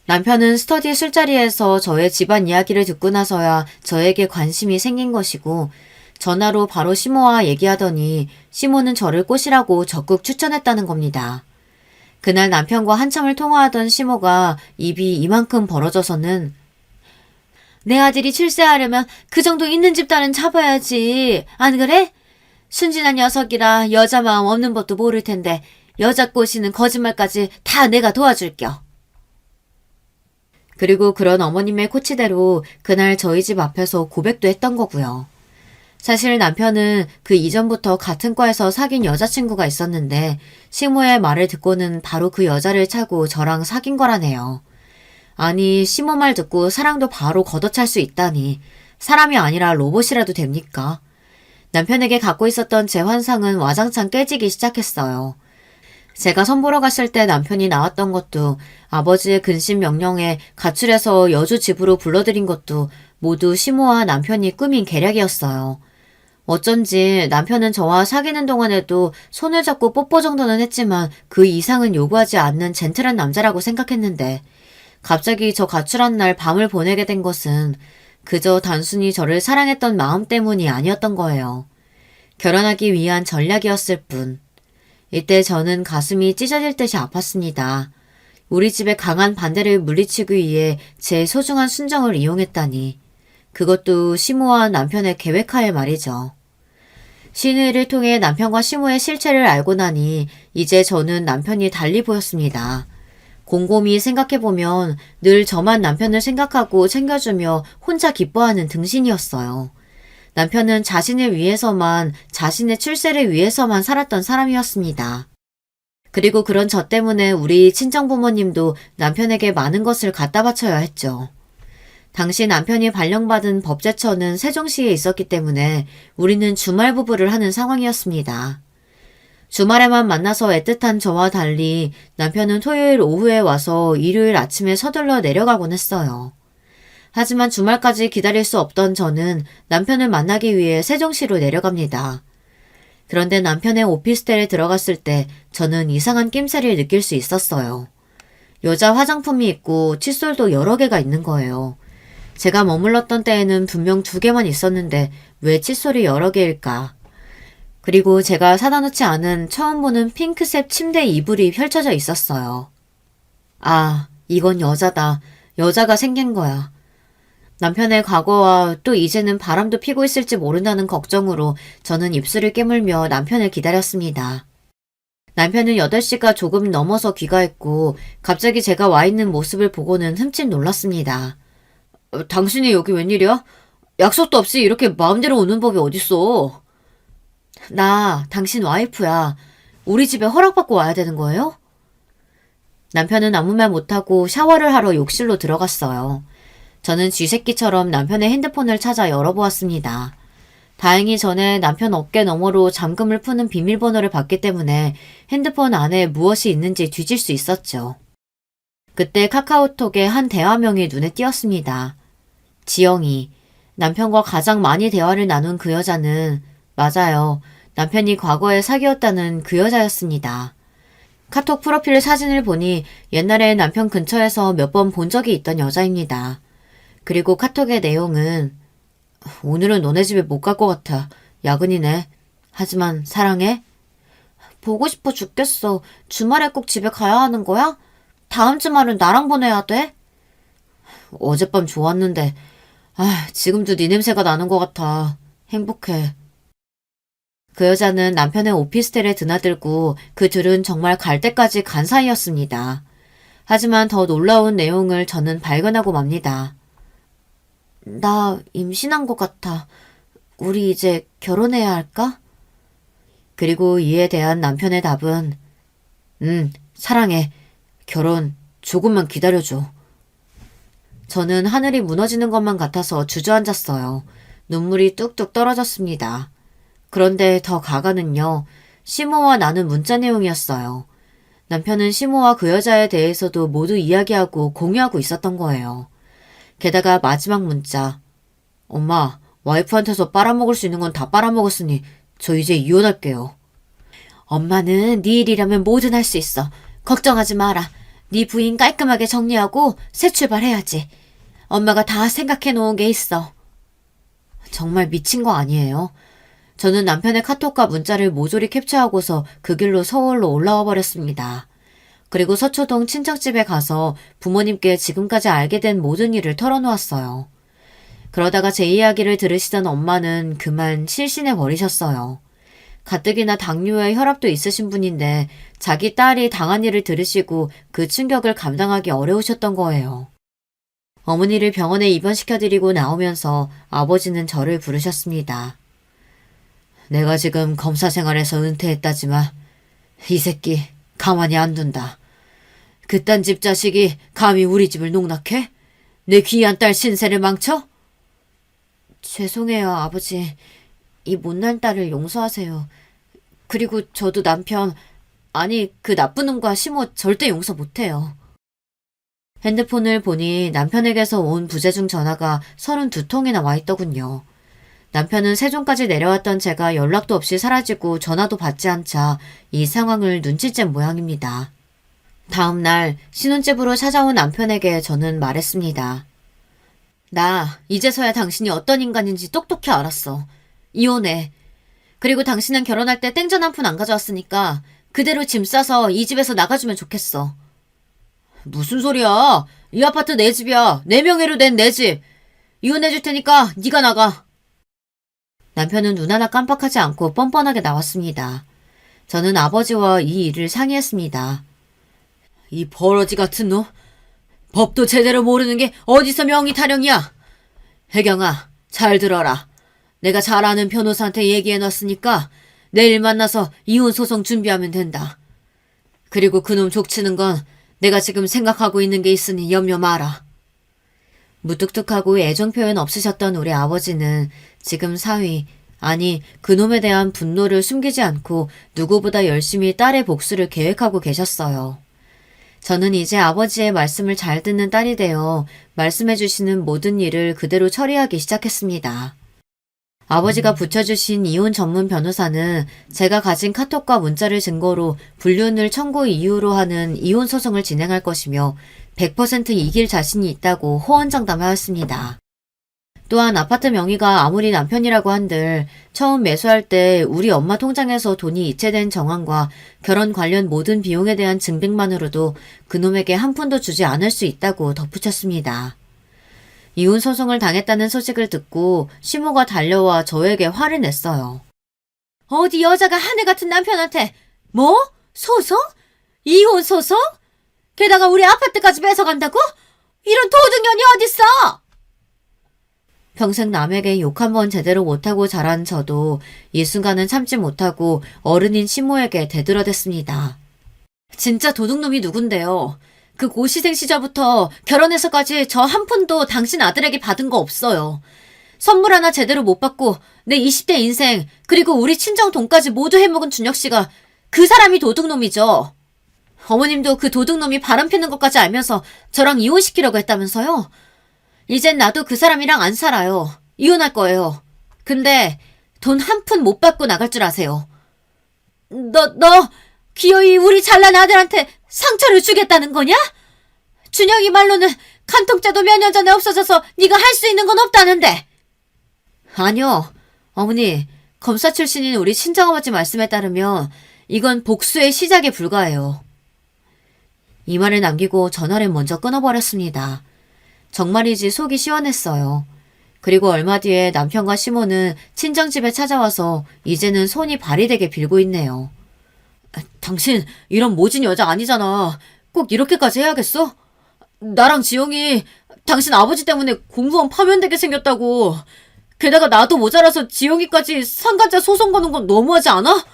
남편은 스터디 술자리에서 저의 집안 이야기를 듣고 나서야 저에게 관심이 생긴 것이고 전화로 바로 시모와 얘기하더니 시모는 저를 꼬시라고 적극 추천했다는 겁니다. 그날 남편과 한참을 통화하던 시모가 입이 이만큼 벌어져서는 내 아들이 출세하려면 그 정도 있는 집단은 잡아야지. 안 그래? 순진한 녀석이라 여자 마음 없는 법도 모를 텐데 여자 꼬시는 거짓말까지 다 내가 도와줄겨. 그리고 그런 어머님의 코치대로 그날 저희 집 앞에서 고백도 했던 거고요. 사실 남편은 그 이전부터 같은 과에서 사귄 여자친구가 있었는데 시모의 말을 듣고는 바로 그 여자를 차고 저랑 사귄 거라네요. 아니 시모 말 듣고 사랑도 바로 걷어찰 수 있다니 사람이 아니라 로봇이라도 됩니까? 남편에게 갖고 있었던 제 환상은 와장창 깨지기 시작했어요. 제가 선보러 갔을 때 남편이 나왔던 것도 아버지의 근심 명령에 가출해서 여주 집으로 불러들인 것도 모두 시모와 남편이 꾸민 계략이었어요. 어쩐지 남편은 저와 사귀는 동안에도 손을 잡고 뽀뽀 정도는 했지만 그 이상은 요구하지 않는 젠틀한 남자라고 생각했는데 갑자기 저 가출한 날 밤을 보내게 된 것은 그저 단순히 저를 사랑했던 마음 때문이 아니었던 거예요. 결혼하기 위한 전략이었을 뿐. 이때 저는 가슴이 찢어질 듯이 아팠습니다. 우리 집의 강한 반대를 물리치기 위해 제 소중한 순정을 이용했다니. 그것도 시모와 남편의 계획하에 말이죠. 신우이를 통해 남편과 시모의 실체를 알고 나니 이제 저는 남편이 달리 보였습니다. 곰곰이 생각해보면 늘 저만 남편을 생각하고 챙겨주며 혼자 기뻐하는 등신이었어요. 남편은 자신을 위해서만, 자신의 출세를 위해서만 살았던 사람이었습니다. 그리고 그런 저 때문에 우리 친정부모님도 남편에게 많은 것을 갖다 바쳐야 했죠. 당시 남편이 발령받은 법제처는 세종시에 있었기 때문에 우리는 주말 부부를 하는 상황이었습니다. 주말에만 만나서 애틋한 저와 달리 남편은 토요일 오후에 와서 일요일 아침에 서둘러 내려가곤 했어요. 하지만 주말까지 기다릴 수 없던 저는 남편을 만나기 위해 세종시로 내려갑니다. 그런데 남편의 오피스텔에 들어갔을 때 저는 이상한 낌새를 느낄 수 있었어요. 여자 화장품이 있고 칫솔도 여러 개가 있는 거예요. 제가 머물렀던 때에는 분명 2개만 있었는데 왜 칫솔이 여러 개일까? 그리고 제가 사다 놓지 않은 처음 보는 핑크색 침대 이불이 펼쳐져 있었어요. 아, 이건 여자다. 여자가 생긴 거야. 남편의 과거와 또 이제는 바람도 피고 있을지 모른다는 걱정으로 저는 입술을 깨물며 남편을 기다렸습니다. 남편은 8시가 조금 넘어서 귀가했고 갑자기 제가 와 있는 모습을 보고는 흠칫 놀랐습니다. 당신이 여기 웬일이야? 약속도 없이 이렇게 마음대로 오는 법이 어딨어? 나 당신 와이프야. 우리 집에 허락받고 와야 되는 거예요? 남편은 아무 말 못하고 샤워를 하러 욕실로 들어갔어요. 저는 쥐새끼처럼 남편의 핸드폰을 찾아 열어보았습니다. 다행히 전에 남편 어깨 너머로 잠금을 푸는 비밀번호를 받기 때문에 핸드폰 안에 무엇이 있는지 뒤질 수 있었죠. 그때 카카오톡에 한 대화명이 눈에 띄었습니다. 지영이. 남편과 가장 많이 대화를 나눈 그 여자는 맞아요. 남편이 과거에 사귀었다는 그 여자였습니다. 카톡 프로필 사진을 보니 옛날에 남편 근처에서 몇 번 본 적이 있던 여자입니다. 그리고 카톡의 내용은 오늘은 너네 집에 못 갈 것 같아. 야근이네. 하지만 사랑해? 보고 싶어 죽겠어. 주말에 꼭 집에 가야 하는 거야? 다음 주말은 나랑 보내야 돼? 어젯밤 좋았는데 지금도 네 냄새가 나는 것 같아. 행복해. 그 여자는 남편의 오피스텔에 드나들고 그 둘은 정말 갈 때까지 간 사이였습니다. 하지만 더 놀라운 내용을 저는 발견하고 맙니다. 나 임신한 것 같아. 우리 이제 결혼해야 할까? 그리고 이에 대한 남편의 답은 사랑해. 결혼 조금만 기다려줘. 저는 하늘이 무너지는 것만 같아서 주저앉았어요. 눈물이 뚝뚝 떨어졌습니다. 그런데 더 가가는요. 시모와 나눈 문자 내용이었어요. 남편은 시모와 그 여자에 대해서도 모두 이야기하고 공유하고 있었던 거예요. 게다가 마지막 문자. 엄마, 와이프한테서 빨아먹을 수 있는 건 다 빨아먹었으니 저 이제 이혼할게요. 엄마는 네 일이라면 뭐든 할 수 있어. 걱정하지 마라. 네 부인 깔끔하게 정리하고 새 출발해야지. 엄마가 다 생각해 놓은 게 있어. 정말 미친 거 아니에요? 저는 남편의 카톡과 문자를 모조리 캡처하고서 그 길로 서울로 올라와 버렸습니다. 그리고 서초동 친척집에 가서 부모님께 지금까지 알게 된 모든 일을 털어놓았어요. 그러다가 제 이야기를 들으시던 엄마는 그만 실신해 버리셨어요. 가뜩이나 당뇨에 혈압도 있으신 분인데 자기 딸이 당한 일을 들으시고 그 충격을 감당하기 어려우셨던 거예요. 어머니를 병원에 입원시켜드리고 나오면서 아버지는 저를 부르셨습니다. 내가 지금 검사 생활에서 은퇴했다지만 이 새끼 가만히 안 둔다. 그딴 집 자식이 감히 우리 집을 농락해? 내 귀한 딸 신세를 망쳐? 죄송해요, 아버지. 이 못난 딸을 용서하세요. 그리고 저도 남편, 아니 그 나쁜 놈과 시모 절대 용서 못해요. 핸드폰을 보니 남편에게서 온 부재중 전화가 32통이나 와 있더군요. 남편은 세종까지 내려왔던 제가 연락도 없이 사라지고 전화도 받지 않자 이 상황을 눈치챈 모양입니다. 다음 날 신혼집으로 찾아온 남편에게 저는 말했습니다. 나 이제서야 당신이 어떤 인간인지 똑똑히 알았어. 이혼해. 그리고 당신은 결혼할 때 땡전 한 푼 안 가져왔으니까 그대로 짐 싸서 이 집에서 나가주면 좋겠어. 무슨 소리야. 이 아파트 내 집이야. 내 명의로 된 내 집. 이혼해줄 테니까 네가 나가. 남편은 눈 하나 깜빡하지 않고 뻔뻔하게 나왔습니다. 저는 아버지와 이 일을 상의했습니다. 이 버러지 같은 놈. 법도 제대로 모르는 게 어디서 명의 타령이야. 혜경아, 잘 들어라. 내가 잘 아는 변호사한테 얘기해놨으니까 내일 만나서 이혼 소송 준비하면 된다. 그리고 그놈 족치는 건 내가 지금 생각하고 있는 게 있으니 염려 마라. 무뚝뚝하고 애정 표현 없으셨던 우리 아버지는 지금 사위, 아니 그놈에 대한 분노를 숨기지 않고 누구보다 열심히 딸의 복수를 계획하고 계셨어요. 저는 이제 아버지의 말씀을 잘 듣는 딸이 되어 말씀해주시는 모든 일을 그대로 처리하기 시작했습니다. 아버지가 붙여주신 이혼 전문 변호사는 제가 가진 카톡과 문자를 증거로 불륜을 청구 이유로 하는 이혼 소송을 진행할 것이며 100% 이길 자신이 있다고 호언장담하였습니다. 또한 아파트 명의가 아무리 남편이라고 한들 처음 매수할 때 우리 엄마 통장에서 돈이 이체된 정황과 결혼 관련 모든 비용에 대한 증빙만으로도 그놈에게 한 푼도 주지 않을 수 있다고 덧붙였습니다. 이혼 소송을 당했다는 소식을 듣고 시모가 달려와 저에게 화를 냈어요. 어디 여자가 하늘 같은 남편한테 뭐? 소송? 이혼 소송? 게다가 우리 아파트까지 뺏어간다고? 이런 도둑년이 어딨어? 평생 남에게 욕 한 번 제대로 못하고 자란 저도 이 순간은 참지 못하고 어른인 시모에게 대들어댔습니다. 진짜 도둑놈이 누군데요? 그 고시생 시절부터 결혼해서까지 저 한 푼도 당신 아들에게 받은 거 없어요. 선물 하나 제대로 못 받고 내 20대 인생 그리고 우리 친정 돈까지 모두 해먹은 준혁 씨가 그 사람이 도둑놈이죠. 어머님도 그 도둑놈이 바람 피는 것까지 알면서 저랑 이혼시키려고 했다면서요? 이젠 나도 그 사람이랑 안 살아요. 이혼할 거예요. 근데 돈 한 푼 못 받고 나갈 줄 아세요. 너 기어이 우리 잘난 아들한테 상처를 주겠다는 거냐? 준영이 말로는 간통죄도 몇 년 전에 없어져서 네가 할 수 있는 건 없다는데. 아니요. 어머니, 검사 출신인 우리 친정아버지 말씀에 따르면 이건 복수의 시작에 불과해요. 이 말을 남기고 전화를 먼저 끊어버렸습니다. 정말이지 속이 시원했어요. 그리고 얼마 뒤에 남편과 시모는 친정집에 찾아와서 이제는 손이 발이 되게 빌고 있네요. 당신 이런 모진 여자 아니잖아. 꼭 이렇게까지 해야겠어? 나랑 지영이 당신 아버지 때문에 공무원 파면되게 생겼다고. 게다가 나도 모자라서 지영이까지 상간자 소송 거는 건 너무하지 않아?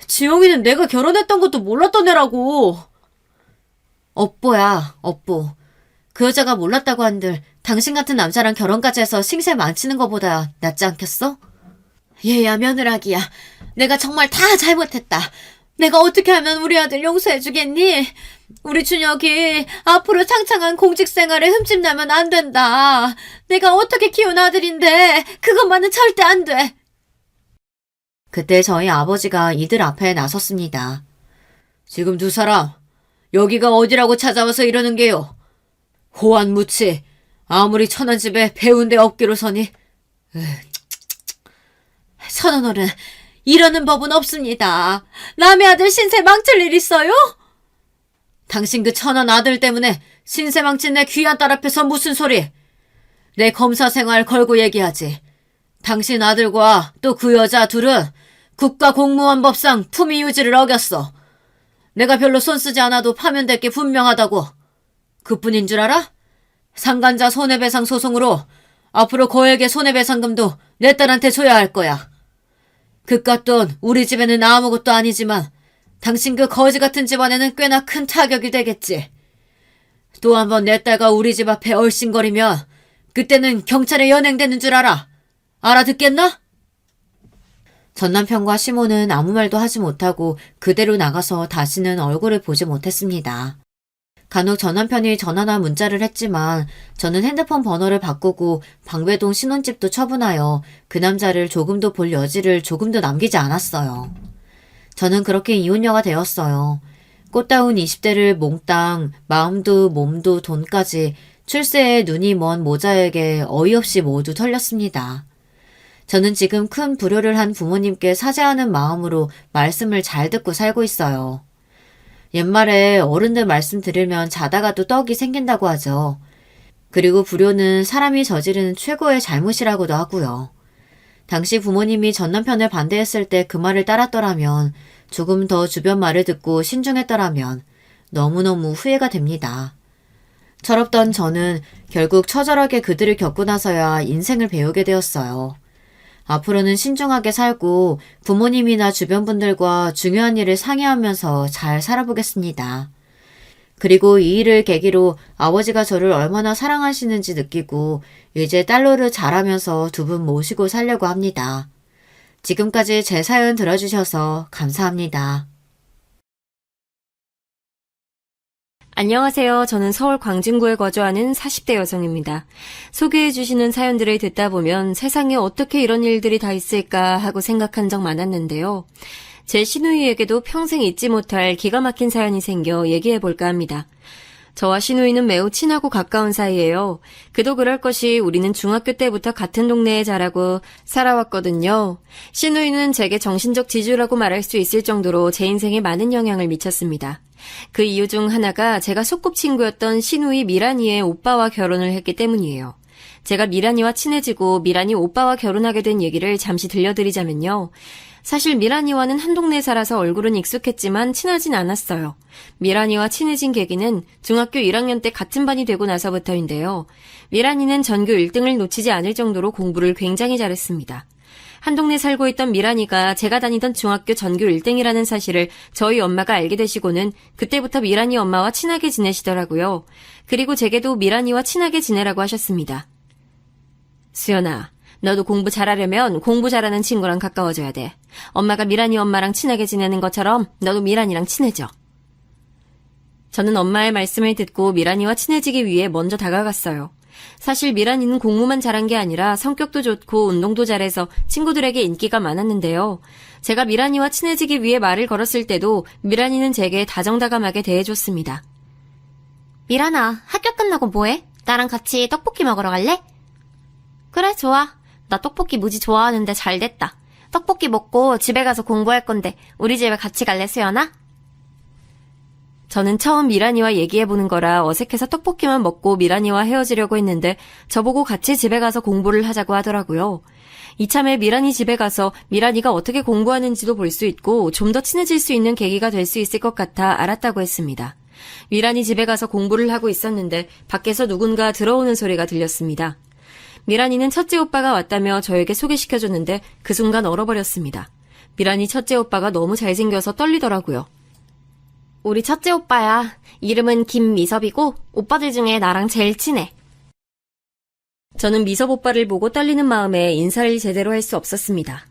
지영이는 내가 결혼했던 것도 몰랐던 애라고. 업보야, 업보. 그 여자가 몰랐다고 한들 당신 같은 남자랑 결혼까지 해서 신세 망치는 것보다 낫지 않겠어? 얘야 며느라기야. 내가 정말 다 잘못했다. 내가 어떻게 하면 우리 아들 용서해주겠니? 우리 준혁이 앞으로 창창한 공직생활에 흠집나면 안 된다. 내가 어떻게 키운 아들인데 그것만은 절대 안 돼. 그때 저희 아버지가 이들 앞에 나섰습니다. 지금 두 사람 여기가 어디라고 찾아와서 이러는 게요. 호환무치 아무리 천한 집에 배운 데 없기로 서니. 선언어른 이러는 법은 없습니다. 남의 아들 신세 망칠 일 있어요? 당신 그 천한 아들 때문에 신세 망친 내 귀한 딸 앞에서 무슨 소리. 내 검사 생활 걸고 얘기하지. 당신 아들과 또 그 여자 둘은 국가공무원법상 품위유지를 어겼어. 내가 별로 손 쓰지 않아도 파면될 게 분명하다고. 그뿐인 줄 알아? 상간자 손해배상 소송으로 앞으로 거액의 손해배상금도 내 딸한테 줘야 할 거야. 그깟 돈 우리 집에는 아무것도 아니지만 당신 그 거지 같은 집안에는 꽤나 큰 타격이 되겠지. 또 한 번 내 딸과 우리 집 앞에 얼씬거리면 그때는 경찰에 연행되는 줄 알아. 알아듣겠나? 전 남편과 시모는 아무 말도 하지 못하고 그대로 나가서 다시는 얼굴을 보지 못했습니다. 간혹 전 남편이 전화나 문자를 했지만 저는 핸드폰 번호를 바꾸고 방배동 신혼집도 처분하여 그 남자를 조금도 볼 여지를 조금도 남기지 않았어요. 저는 그렇게 이혼녀가 되었어요. 꽃다운 20대를 몽땅 마음도 몸도 돈까지 출세에 눈이 먼 모자에게 어이없이 모두 털렸습니다. 저는 지금 큰 불효를 한 부모님께 사죄하는 마음으로 말씀을 잘 듣고 살고 있어요. 옛말에 어른들 말씀 들으면 자다가도 떡이 생긴다고 하죠. 그리고 불효는 사람이 저지르는 최고의 잘못이라고도 하고요. 당시 부모님이 전 남편을 반대했을 때 그 말을 따랐더라면, 조금 더 주변 말을 듣고 신중했더라면 너무너무 후회가 됩니다. 철없던 저는 결국 처절하게 그들을 겪고 나서야 인생을 배우게 되었어요. 앞으로는 신중하게 살고 부모님이나 주변 분들과 중요한 일을 상의하면서 잘 살아보겠습니다. 그리고 이 일을 계기로 아버지가 저를 얼마나 사랑하시는지 느끼고 이제 딸로를 잘하면서 두 분 모시고 살려고 합니다. 지금까지 제 사연 들어주셔서 감사합니다. 안녕하세요. 저는 서울 광진구에 거주하는 40대 여성입니다. 소개해 주시는 사연들을 듣다 보면 세상에 어떻게 이런 일들이 다 있을까 하고 생각한 적 많았는데요. 제 시누이에게도 평생 잊지 못할 기가 막힌 사연이 생겨 얘기해 볼까 합니다. 저와 시누이는 매우 친하고 가까운 사이예요. 그도 그럴 것이 우리는 중학교 때부터 같은 동네에 자라고 살아왔거든요. 시누이는 제게 정신적 지주라고 말할 수 있을 정도로 제 인생에 많은 영향을 미쳤습니다. 그 이유 중 하나가 제가 소꿉친구였던 시누이 미란이의 오빠와 결혼을 했기 때문이에요. 제가 미란이와 친해지고 미란이 오빠와 결혼하게 된 얘기를 잠시 들려드리자면요. 사실 미란이와는 한 동네에 살아서 얼굴은 익숙했지만 친하진 않았어요. 미란이와 친해진 계기는 중학교 1학년 때 같은 반이 되고 나서부터인데요. 미란이는 전교 1등을 놓치지 않을 정도로 공부를 굉장히 잘했습니다. 한 동네 살고 있던 미란이가 제가 다니던 중학교 전교 1등이라는 사실을 저희 엄마가 알게 되시고는 그때부터 미란이 엄마와 친하게 지내시더라고요. 그리고 제게도 미란이와 친하게 지내라고 하셨습니다. 수연아, 너도 공부 잘하려면 공부 잘하는 친구랑 가까워져야 돼. 엄마가 미란이 엄마랑 친하게 지내는 것처럼 너도 미란이랑 친해져. 저는 엄마의 말씀을 듣고 미란이와 친해지기 위해 먼저 다가갔어요. 사실 미란이는 공부만 잘한 게 아니라 성격도 좋고 운동도 잘해서 친구들에게 인기가 많았는데요. 제가 미란이와 친해지기 위해 말을 걸었을 때도 미란이는 제게 다정다감하게 대해줬습니다. 미란아, 학교 끝나고 뭐해? 나랑 같이 떡볶이 먹으러 갈래? 그래, 좋아. 나 떡볶이 무지 좋아하는데 잘 됐다. 떡볶이 먹고 집에 가서 공부할 건데 우리 집에 같이 갈래, 수연아? 저는 처음 미란이와 얘기해보는 거라 어색해서 떡볶이만 먹고 미란이와 헤어지려고 했는데 저보고 같이 집에 가서 공부를 하자고 하더라고요. 이참에 미란이 집에 가서 미란이가 어떻게 공부하는지도 볼 수 있고 좀 더 친해질 수 있는 계기가 될 수 있을 것 같아 알았다고 했습니다. 미란이 집에 가서 공부를 하고 있었는데 밖에서 누군가 들어오는 소리가 들렸습니다. 미란이는 첫째 오빠가 왔다며 저에게 소개시켜줬는데 그 순간 얼어버렸습니다. 미란이 첫째 오빠가 너무 잘생겨서 떨리더라고요. 우리 첫째 오빠야. 이름은 김미섭이고 오빠들 중에 나랑 제일 친해. 저는 미섭 오빠를 보고 떨리는 마음에 인사를 제대로 할 수 없었습니다.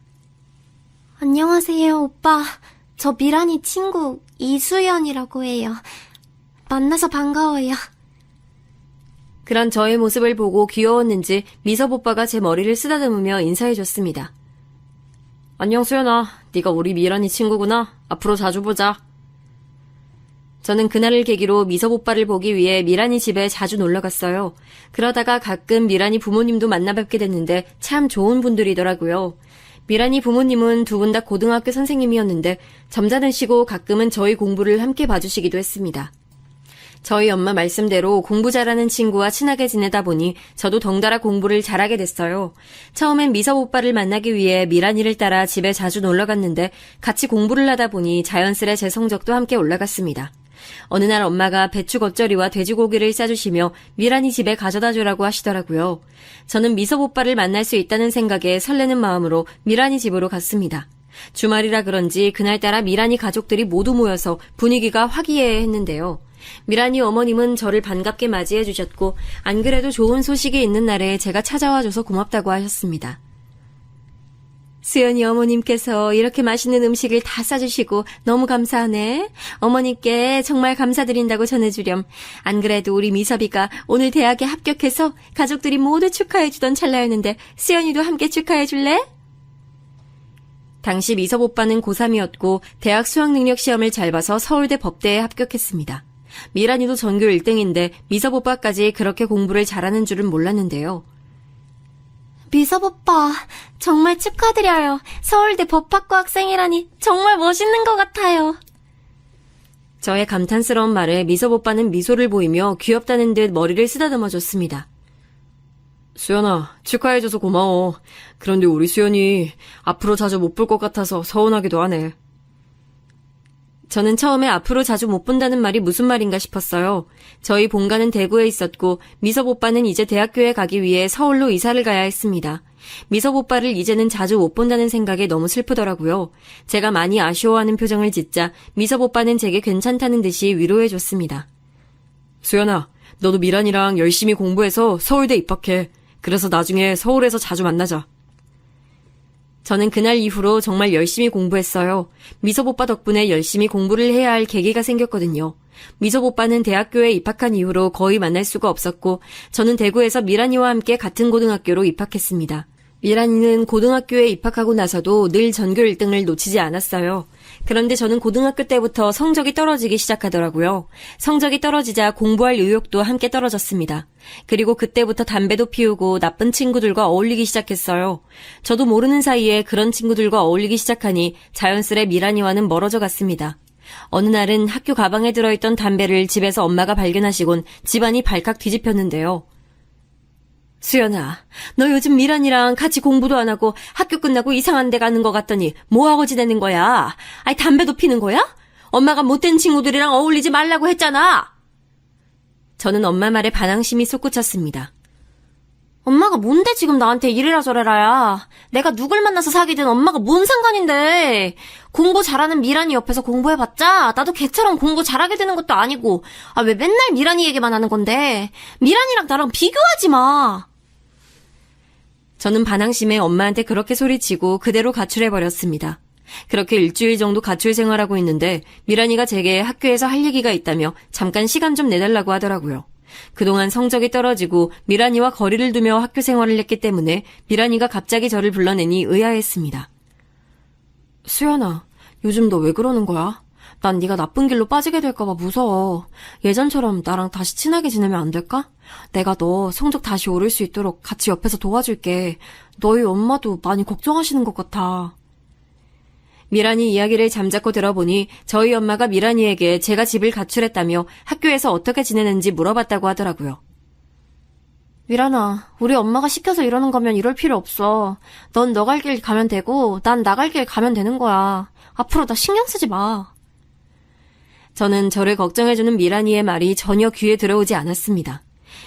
안녕하세요, 오빠. 저 미란이 친구 이수연이라고 해요. 만나서 반가워요. 그런 저의 모습을 보고 귀여웠는지 미섭 오빠가 제 머리를 쓰다듬으며 인사해줬습니다. 안녕 수연아, 네가 우리 미란이 친구구나. 앞으로 자주 보자. 저는 그날을 계기로 미섭 오빠를 보기 위해 미란이 집에 자주 놀러갔어요. 그러다가 가끔 미란이 부모님도 만나뵙게 됐는데 참 좋은 분들이더라고요. 미란이 부모님은 두 분 다 고등학교 선생님이었는데 점잖으시고 가끔은 저희 공부를 함께 봐주시기도 했습니다. 저희 엄마 말씀대로 공부 잘하는 친구와 친하게 지내다 보니 저도 덩달아 공부를 잘하게 됐어요. 처음엔 미섭 오빠를 만나기 위해 미란이를 따라 집에 자주 놀러갔는데 같이 공부를 하다 보니 자연스레 제 성적도 함께 올라갔습니다. 어느 날 엄마가 배추 겉절이와 돼지고기를 싸주시며 미란이 집에 가져다 주라고 하시더라고요. 저는 미섭 오빠를 만날 수 있다는 생각에 설레는 마음으로 미란이 집으로 갔습니다. 주말이라 그런지 그날따라 미란이 가족들이 모두 모여서 분위기가 화기애애했는데요. 미란이 어머님은 저를 반갑게 맞이해 주셨고 안 그래도 좋은 소식이 있는 날에 제가 찾아와줘서 고맙다고 하셨습니다. 수연이 어머님께서 이렇게 맛있는 음식을 다 싸주시고 너무 감사하네. 어머님께 정말 감사드린다고 전해주렴. 안 그래도 우리 미섭이가 오늘 대학에 합격해서 가족들이 모두 축하해주던 찰나였는데 수연이도 함께 축하해줄래? 당시 미섭 오빠는 고3이었고 대학 수학능력 시험을 잘 봐서 서울대 법대에 합격했습니다. 미란이도 전교 1등인데 미섭 오빠까지 그렇게 공부를 잘하는 줄은 몰랐는데요. 미섭 오빠, 정말 축하드려요. 서울대 법학과 학생이라니 정말 멋있는 것 같아요. 저의 감탄스러운 말에 미섭 오빠는 미소를 보이며 귀엽다는 듯 머리를 쓰다듬어줬습니다. 수연아, 축하해줘서 고마워. 그런데 우리 수연이 앞으로 자주 못 볼 것 같아서 서운하기도 하네. 저는 처음에 앞으로 자주 못 본다는 말이 무슨 말인가 싶었어요. 저희 본가는 대구에 있었고 미섭 오빠는 이제 대학교에 가기 위해 서울로 이사를 가야 했습니다. 미섭 오빠를 이제는 자주 못 본다는 생각에 너무 슬프더라고요. 제가 많이 아쉬워하는 표정을 짓자 미섭 오빠는 제게 괜찮다는 듯이 위로해줬습니다. 수연아, 너도 미란이랑 열심히 공부해서 서울대 입학해. 그래서 나중에 서울에서 자주 만나자. 저는 그날 이후로 정말 열심히 공부했어요. 미섭 오빠 덕분에 열심히 공부를 해야 할 계기가 생겼거든요. 미섭 오빠는 대학교에 입학한 이후로 거의 만날 수가 없었고 저는 대구에서 미란이와 함께 같은 고등학교로 입학했습니다. 미란이는 고등학교에 입학하고 나서도 늘 전교 1등을 놓치지 않았어요. 그런데 저는 고등학교 때부터 성적이 떨어지기 시작하더라고요. 성적이 떨어지자 공부할 의욕도 함께 떨어졌습니다. 그리고 그때부터 담배도 피우고 나쁜 친구들과 어울리기 시작했어요. 저도 모르는 사이에 그런 친구들과 어울리기 시작하니 자연스레 미란이와는 멀어져 갔습니다. 어느 날은 학교 가방에 들어있던 담배를 집에서 엄마가 발견하시곤 집안이 발칵 뒤집혔는데요. 수연아, 너 요즘 미란이랑 같이 공부도 안 하고 학교 끝나고 이상한 데 가는 것 같더니 뭐하고 지내는 거야? 아니, 담배도 피는 거야? 엄마가 못된 친구들이랑 어울리지 말라고 했잖아. 저는 엄마 말에 반항심이 솟구쳤습니다. 엄마가 뭔데 지금 나한테 이래라 저래라야. 내가 누굴 만나서 사귀든 엄마가 뭔 상관인데. 공부 잘하는 미란이 옆에서 공부해봤자 나도 걔처럼 공부 잘하게 되는 것도 아니고. 아, 왜 맨날 미란이 얘기만 하는 건데. 미란이랑 나랑 비교하지 마. 저는 반항심에 엄마한테 그렇게 소리치고 그대로 가출해버렸습니다. 그렇게 일주일 정도 가출 생활하고 있는데 미란이가 제게 학교에서 할 얘기가 있다며 잠깐 시간 좀 내달라고 하더라고요. 그동안 성적이 떨어지고 미란이와 거리를 두며 학교 생활을 했기 때문에 미란이가 갑자기 저를 불러내니 의아했습니다. 수연아, 요즘 너 왜 그러는 거야? 난 네가 나쁜 길로 빠지게 될까봐 무서워. 예전처럼 나랑 다시 친하게 지내면 안 될까? 내가 너 성적 다시 오를 수 있도록 같이 옆에서 도와줄게. 너희 엄마도 많이 걱정하시는 것 같아. 미란이 이야기를 잠자코 들어보니 저희 엄마가 미란이에게 제가 집을 가출했다며 학교에서 어떻게 지내는지 물어봤다고 하더라고요. 미란아, 우리 엄마가 시켜서 이러는 거면 이럴 필요 없어. 넌 너 갈 길 가면 되고 난 나 갈 길 가면 되는 거야. 앞으로 나 신경 쓰지 마. 저는 저를 걱정해주는 미란이의 말이 전혀 귀에 들어오지 않았습니다.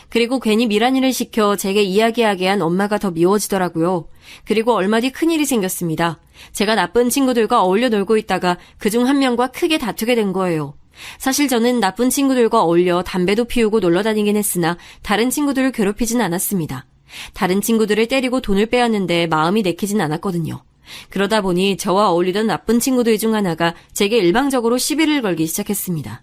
그리고 괜히 미란이를 시켜 제게 이야기하게 한 엄마가 더 미워지더라고요. 그리고 얼마 뒤 큰일이 생겼습니다. 제가 나쁜 친구들과 어울려 놀고 있다가 그중 한 명과 크게 다투게 된 거예요. 사실 저는 나쁜 친구들과 어울려 담배도 피우고 놀러 다니긴 했으나 다른 친구들을 괴롭히진 않았습니다. 다른 친구들을 때리고 돈을 빼앗는데 마음이 내키진 않았거든요. 그러다 보니 저와 어울리던 나쁜 친구들 중 하나가 제게 일방적으로 시비를 걸기 시작했습니다.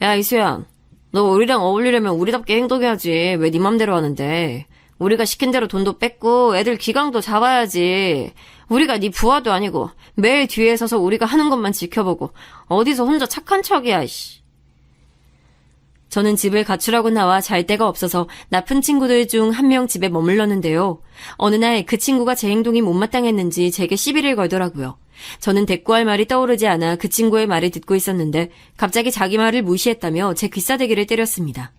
야, 이수연, 너 우리랑 어울리려면 우리답게 행동해야지. 왜 네 맘대로 하는데? 우리가 시킨 대로 돈도 뺏고 애들 기강도 잡아야지. 우리가 네 부하도 아니고 매일 뒤에 서서 우리가 하는 것만 지켜보고 어디서 혼자 착한 척이야, 이씨. 저는 집을 가출하고 나와 잘 데가 없어서 나쁜 친구들 중 한 명 집에 머물렀는데요. 어느 날 그 친구가 제 행동이 못마땅했는지 제게 시비를 걸더라고요. 저는 대꾸할 말이 떠오르지 않아 그 친구의 말을 듣고 있었는데 갑자기 자기 말을 무시했다며 제 귀싸대기를 때렸습니다.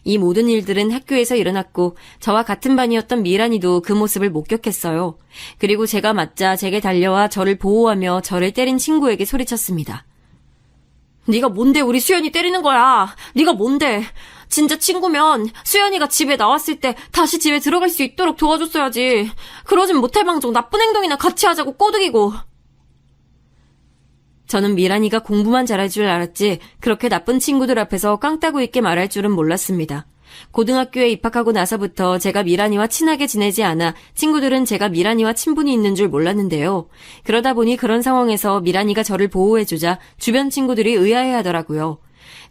이 모든 일들은 학교에서 일어났고 저와 같은 반이었던 미란이도 그 모습을 목격했어요. 그리고 제가 맞자 제게 달려와 저를 보호하며 저를 때린 친구에게 소리쳤습니다. 네가 뭔데 우리 수연이 때리는 거야? 네가 뭔데? 진짜 친구면 수연이가 집에 나왔을 때 다시 집에 들어갈 수 있도록 도와줬어야지. 그러진 못할 망정 나쁜 행동이나 같이 하자고 꼬드기고. 저는 미란이가 공부만 잘할 줄 알았지 그렇게 나쁜 친구들 앞에서 깡따구 있게 말할 줄은 몰랐습니다. 고등학교에 입학하고 나서부터 제가 미란이와 친하게 지내지 않아 친구들은 제가 미란이와 친분이 있는 줄 몰랐는데요. 그러다 보니 그런 상황에서 미란이가 저를 보호해주자 주변 친구들이 의아해하더라고요.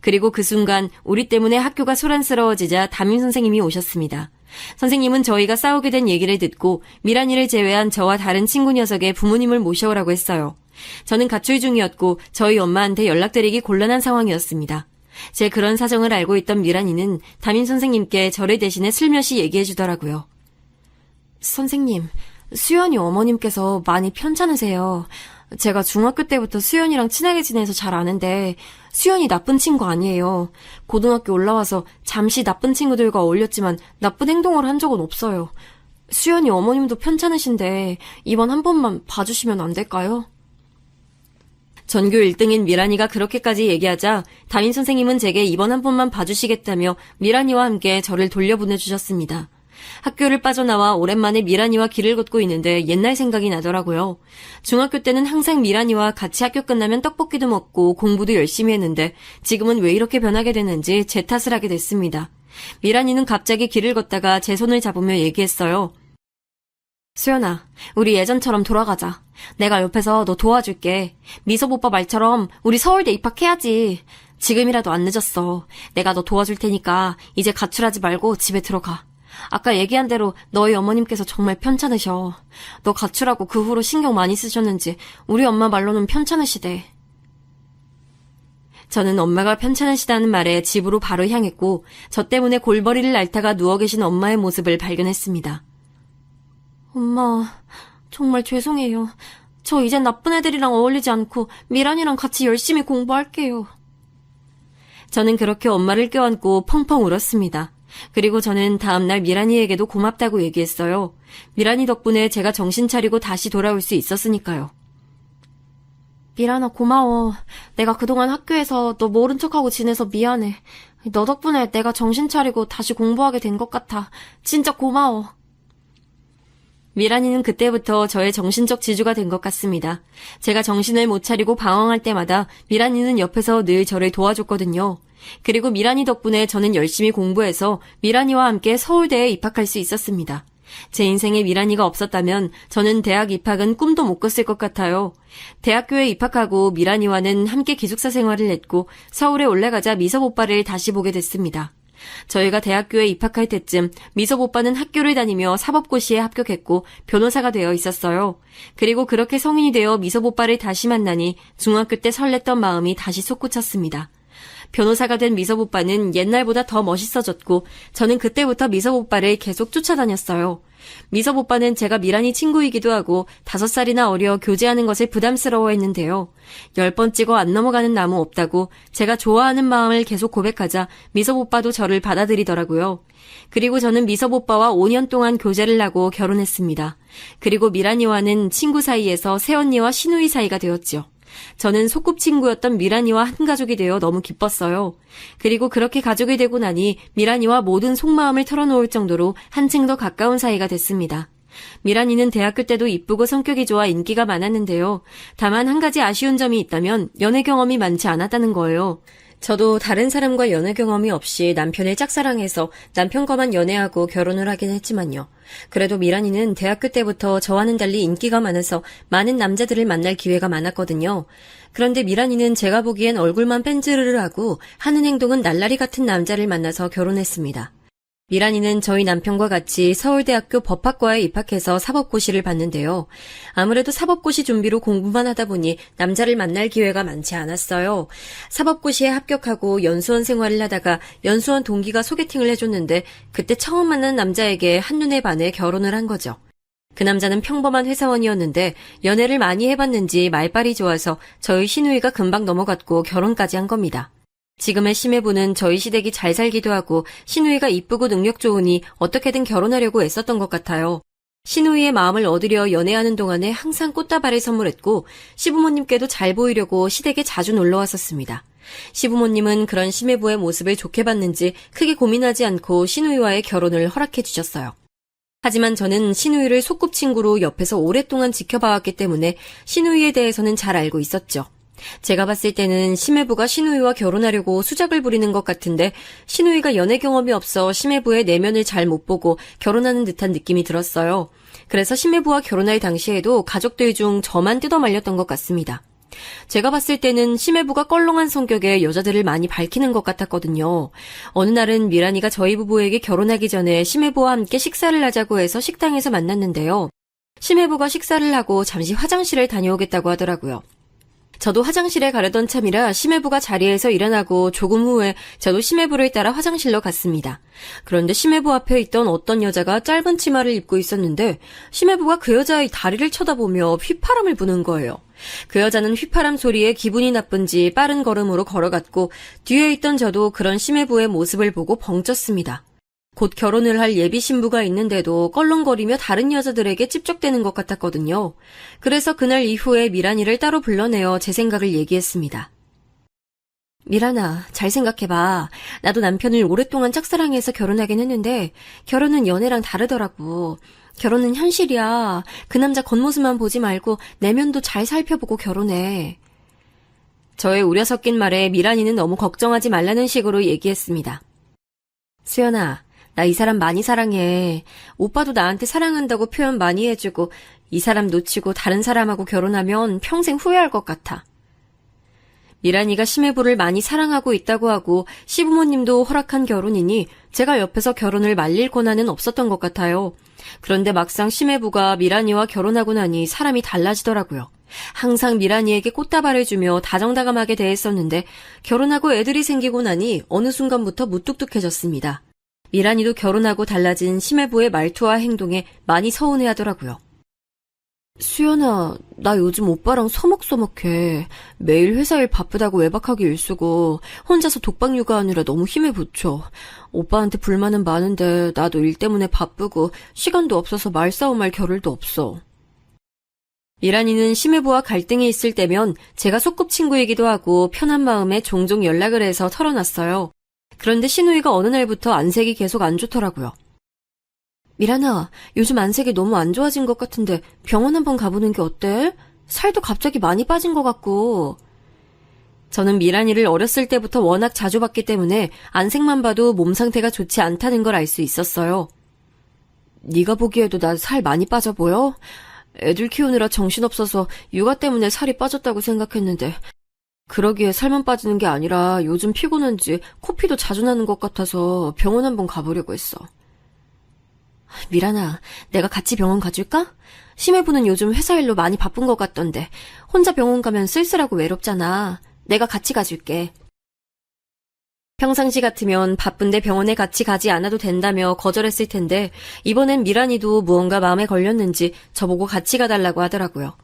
그리고 그 순간 우리 때문에 학교가 소란스러워지자 담임 선생님이 오셨습니다. 선생님은 저희가 싸우게 된 얘기를 듣고 미란이를 제외한 저와 다른 친구 녀석의 부모님을 모셔오라고 했어요. 저는 가출 중이었고 저희 엄마한테 연락드리기 곤란한 상황이었습니다. 제 그런 사정을 알고 있던 미란이는 담임 선생님께 저를 대신해 슬며시 얘기해 주더라고요. 선생님, 수연이 어머님께서 많이 편찮으세요. 제가 중학교 때부터 수연이랑 친하게 지내서 잘 아는데 수연이 나쁜 친구 아니에요. 고등학교 올라와서 잠시 나쁜 친구들과 어울렸지만 나쁜 행동을 한 적은 없어요. 수연이 어머님도 편찮으신데 이번 한 번만 봐주시면 안 될까요? 전교 1등인 미란이가 그렇게까지 얘기하자 담임 선생님은 제게 이번 한 번만 봐주시겠다며 미란이와 함께 저를 돌려보내주셨습니다. 학교를 빠져나와 오랜만에 미란이와 길을 걷고 있는데 옛날 생각이 나더라고요. 중학교 때는 항상 미란이와 같이 학교 끝나면 떡볶이도 먹고 공부도 열심히 했는데 지금은 왜 이렇게 변하게 됐는지 제 탓을 하게 됐습니다. 미란이는 갑자기 길을 걷다가 제 손을 잡으며 얘기했어요. 수연아, 우리 예전처럼 돌아가자. 내가 옆에서 너 도와줄게. 미섭 오빠 말처럼 우리 서울대 입학해야지. 지금이라도 안 늦었어. 내가 너 도와줄 테니까 이제 가출하지 말고 집에 들어가. 아까 얘기한 대로 너희 어머님께서 정말 편찮으셔. 너 가출하고 그 후로 신경 많이 쓰셨는지 우리 엄마 말로는 편찮으시대. 저는 엄마가 편찮으시다는 말에 집으로 바로 향했고 저 때문에 골머리를 앓다가 누워 계신 엄마의 모습을 발견했습니다. 엄마, 정말 죄송해요. 저 이젠 나쁜 애들이랑 어울리지 않고 미란이랑 같이 열심히 공부할게요. 저는 그렇게 엄마를 껴안고 펑펑 울었습니다. 그리고 저는 다음날 미란이에게도 고맙다고 얘기했어요. 미란이 덕분에 제가 정신 차리고 다시 돌아올 수 있었으니까요. 미란아, 고마워. 내가 그동안 학교에서 너 모른 척하고 지내서 미안해. 너 덕분에 내가 정신 차리고 다시 공부하게 된 것 같아. 진짜 고마워. 미란이는 그때부터 저의 정신적 지주가 된 것 같습니다. 제가 정신을 못 차리고 방황할 때마다 미란이는 옆에서 늘 저를 도와줬거든요. 그리고 미란이 덕분에 저는 열심히 공부해서 미란이와 함께 서울대에 입학할 수 있었습니다. 제 인생에 미란이가 없었다면 저는 대학 입학은 꿈도 못 꿨을 것 같아요. 대학교에 입학하고 미란이와는 함께 기숙사 생활을 했고 서울에 올라가자 미섭 오빠를 다시 보게 됐습니다. 저희가 대학교에 입학할 때쯤 미섭 오빠는 학교를 다니며 사법고시에 합격했고 변호사가 되어 있었어요. 그리고 그렇게 성인이 되어 미섭 오빠를 다시 만나니 중학교 때 설렜던 마음이 다시 솟구쳤습니다. 변호사가 된 미섭 오빠는 옛날보다 더 멋있어졌고 저는 그때부터 미섭 오빠를 계속 쫓아다녔어요. 미섭 오빠는 제가 미란이 친구이기도 하고 5살이나 어려 교제하는 것을 부담스러워했는데요. 10번 찍어 안 넘어가는 나무 없다고 제가 좋아하는 마음을 계속 고백하자 미섭 오빠도 저를 받아들이더라고요. 그리고 저는 미섭 오빠와 5년 동안 교제를 하고 결혼했습니다. 그리고 미란이와는 친구 사이에서 새언니와 시누이 사이가 되었죠. 저는 소꿉친구였던 미란이와 한 가족이 되어 너무 기뻤어요. 그리고 그렇게 가족이 되고 나니 미란이와 모든 속마음을 털어놓을 정도로 한층 더 가까운 사이가 됐습니다. 미란이는 대학교 때도 이쁘고 성격이 좋아 인기가 많았는데요. 다만 한 가지 아쉬운 점이 있다면 연애 경험이 많지 않았다는 거예요. 저도 다른 사람과 연애 경험이 없이 남편을 짝사랑해서 남편과만 연애하고 결혼을 하긴 했지만요. 그래도 미란이는 대학교 때부터 저와는 달리 인기가 많아서 많은 남자들을 만날 기회가 많았거든요. 그런데 미란이는 제가 보기엔 얼굴만 뺀즈르르 하고 하는 행동은 날라리 같은 남자를 만나서 결혼했습니다. 미란이는 저희 남편과 같이 서울대학교 법학과에 입학해서 사법고시를 봤는데요. 아무래도 사법고시 준비로 공부만 하다 보니 남자를 만날 기회가 많지 않았어요. 사법고시에 합격하고 연수원 생활을 하다가 연수원 동기가 소개팅을 해줬는데 그때 처음 만난 남자에게 한눈에 반해 결혼을 한 거죠. 그 남자는 평범한 회사원이었는데 연애를 많이 해봤는지 말빨이 좋아서 저희 시누이가 금방 넘어갔고 결혼까지 한 겁니다. 지금의 심해부는 저희 시댁이 잘 살기도 하고 시누이가 이쁘고 능력 좋으니 어떻게든 결혼하려고 애썼던 것 같아요. 시누이의 마음을 얻으려 연애하는 동안에 항상 꽃다발을 선물했고 시부모님께도 잘 보이려고 시댁에 자주 놀러왔었습니다. 시부모님은 그런 심해부의 모습을 좋게 봤는지 크게 고민하지 않고 시누이와의 결혼을 허락해 주셨어요. 하지만 저는 시누이를 소꿉친구로 옆에서 오랫동안 지켜봐왔기 때문에 시누이에 대해서는 잘 알고 있었죠. 제가 봤을 때는 심해부가 시누이와 결혼하려고 수작을 부리는 것 같은데 시누이가 연애 경험이 없어 심해부의 내면을 잘 못 보고 결혼하는 듯한 느낌이 들었어요. 그래서 심해부와 결혼할 당시에도 가족들 중 저만 뜯어말렸던 것 같습니다. 제가 봤을 때는 심해부가 껄렁한 성격의 여자들을 많이 밝히는 것 같았거든요. 어느 날은 미란이가 저희 부부에게 결혼하기 전에 심해부와 함께 식사를 하자고 해서 식당에서 만났는데요. 심해부가 식사를 하고 잠시 화장실을 다녀오겠다고 하더라고요. 저도 화장실에 가려던 참이라 심해부가 자리에서 일어나고 조금 후에 저도 심해부를 따라 화장실로 갔습니다. 그런데 심해부 앞에 있던 어떤 여자가 짧은 치마를 입고 있었는데 심해부가 그 여자의 다리를 쳐다보며 휘파람을 부는 거예요. 그 여자는 휘파람 소리에 기분이 나쁜지 빠른 걸음으로 걸어갔고 뒤에 있던 저도 그런 심해부의 모습을 보고 벙쪘습니다. 곧 결혼을 할 예비 신부가 있는데도 껄렁거리며 다른 여자들에게 찝적대는 것 같았거든요. 그래서 그날 이후에 미란이를 따로 불러내어 제 생각을 얘기했습니다. 미란아, 잘 생각해봐. 나도 남편을 오랫동안 짝사랑해서 결혼하긴 했는데 결혼은 연애랑 다르더라고. 결혼은 현실이야. 그 남자 겉모습만 보지 말고 내면도 잘 살펴보고 결혼해. 저의 우려 섞인 말에 미란이는 너무 걱정하지 말라는 식으로 얘기했습니다. 수연아, 나 이 사람 많이 사랑해. 오빠도 나한테 사랑한다고 표현 많이 해주고 이 사람 놓치고 다른 사람하고 결혼하면 평생 후회할 것 같아. 미란이가 심해부를 많이 사랑하고 있다고 하고 시부모님도 허락한 결혼이니 제가 옆에서 결혼을 말릴 권한은 없었던 것 같아요. 그런데 막상 심해부가 미란이와 결혼하고 나니 사람이 달라지더라고요. 항상 미란이에게 꽃다발을 주며 다정다감하게 대했었는데 결혼하고 애들이 생기고 나니 어느 순간부터 무뚝뚝해졌습니다. 미란이도 결혼하고 달라진 심해부의 말투와 행동에 많이 서운해하더라고요. 수연아, 나 요즘 오빠랑 서먹서먹해. 매일 회사 일 바쁘다고 외박하기 일쓰고 혼자서 독박 육아하느라 너무 힘에 부쳐. 오빠한테 불만은 많은데 나도 일 때문에 바쁘고 시간도 없어서 말싸움할 겨를도 없어. 미란이는 심해부와 갈등이 있을 때면 제가 소꿉친구이기도 하고 편한 마음에 종종 연락을 해서 털어놨어요. 그런데 시누이가 어느 날부터 안색이 계속 안 좋더라고요. 미란아, 요즘 안색이 너무 안 좋아진 것 같은데 병원 한번 가보는 게 어때? 살도 갑자기 많이 빠진 것 같고. 저는 미란이를 어렸을 때부터 워낙 자주 봤기 때문에 안색만 봐도 몸 상태가 좋지 않다는 걸 알 수 있었어요. 네가 보기에도 나 살 많이 빠져 보여? 애들 키우느라 정신없어서 육아 때문에 살이 빠졌다고 생각했는데 그러기에 살만 빠지는 게 아니라 요즘 피곤한지 코피도 자주 나는 것 같아서 병원 한번 가보려고 했어. 미란아, 내가 같이 병원 가줄까? 심해부는 요즘 회사 일로 많이 바쁜 것 같던데 혼자 병원 가면 쓸쓸하고 외롭잖아. 내가 같이 가줄게. 평상시 같으면 바쁜데 병원에 같이 가지 않아도 된다며 거절했을 텐데 이번엔 미란이도 무언가 마음에 걸렸는지 저보고 같이 가달라고 하더라고요.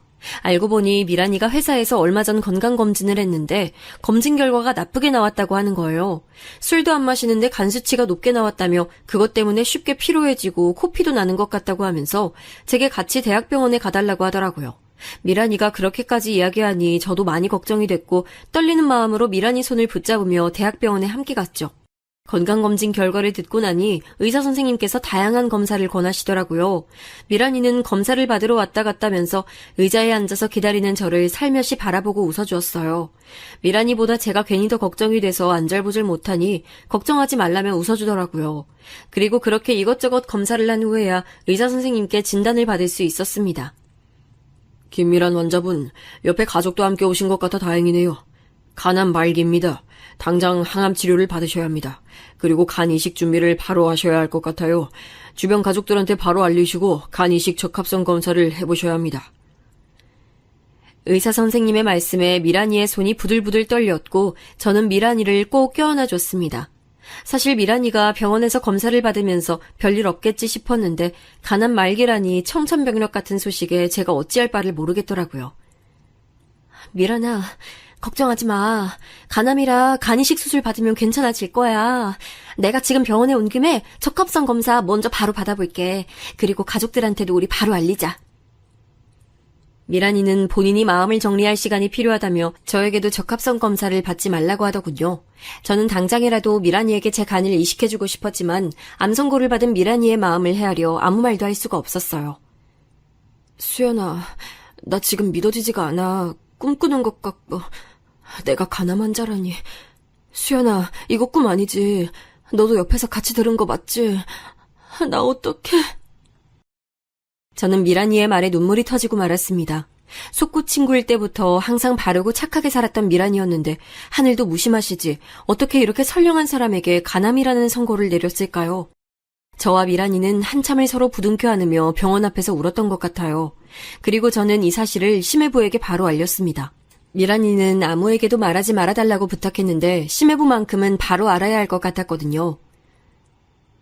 알고 보니 미란이가 회사에서 얼마 전 건강검진을 했는데 검진 결과가 나쁘게 나왔다고 하는 거예요. 술도 안 마시는데 간 수치가 높게 나왔다며 그것 때문에 쉽게 피로해지고 코피도 나는 것 같다고 하면서 제게 같이 대학병원에 가달라고 하더라고요. 미란이가 그렇게까지 이야기하니 저도 많이 걱정이 됐고 떨리는 마음으로 미란이 손을 붙잡으며 대학병원에 함께 갔죠. 건강검진 결과를 듣고 나니 의사 선생님께서 다양한 검사를 권하시더라고요. 미란이는 검사를 받으러 왔다 갔다면서 의자에 앉아서 기다리는 저를 살며시 바라보고 웃어주었어요. 미란이보다 제가 괜히 더 걱정이 돼서 안절부절 못하니 걱정하지 말라며 웃어주더라고요. 그리고 그렇게 이것저것 검사를 한 후에야 의사 선생님께 진단을 받을 수 있었습니다. 김미란 환자분, 옆에 가족도 함께 오신 것 같아 다행이네요. 간암 말기입니다. 당장 항암 치료를 받으셔야 합니다. 그리고 간 이식 준비를 바로 하셔야 할 것 같아요. 주변 가족들한테 바로 알리시고 간 이식 적합성 검사를 해보셔야 합니다. 의사 선생님의 말씀에 미란이의 손이 부들부들 떨렸고 저는 미란이를 꼭 껴안아줬습니다. 사실 미란이가 병원에서 검사를 받으면서 별일 없겠지 싶었는데 간암 말기라니 청천벽력 같은 소식에 제가 어찌할 바를 모르겠더라고요. 미란아, 걱정하지 마. 간암이라 간이식 수술 받으면 괜찮아질 거야. 내가 지금 병원에 온 김에 적합성 검사 먼저 바로 받아볼게. 그리고 가족들한테도 우리 바로 알리자. 미란이는 본인이 마음을 정리할 시간이 필요하다며 저에게도 적합성 검사를 받지 말라고 하더군요. 저는 당장이라도 미란이에게 제 간을 이식해주고 싶었지만 암 선고를 받은 미란이의 마음을 헤아려 아무 말도 할 수가 없었어요. 수연아, 나 지금 믿어지지가 않아. 꿈꾸는 것 같고 내가 간암 환자라니. 수연아, 이거 꿈 아니지? 너도 옆에서 같이 들은 거 맞지? 나 어떡해? 저는 미란이의 말에 눈물이 터지고 말았습니다. 속구 친구일 때부터 항상 바르고 착하게 살았던 미란이었는데 하늘도 무심하시지 어떻게 이렇게 선량한 사람에게 간암이라는 선고를 내렸을까요? 저와 미란이는 한참을 서로 부둥켜 안으며 병원 앞에서 울었던 것 같아요. 그리고 저는 이 사실을 심해부에게 바로 알렸습니다. 미란이는 아무에게도 말하지 말아달라고 부탁했는데 심해부만큼은 바로 알아야 할 것 같았거든요.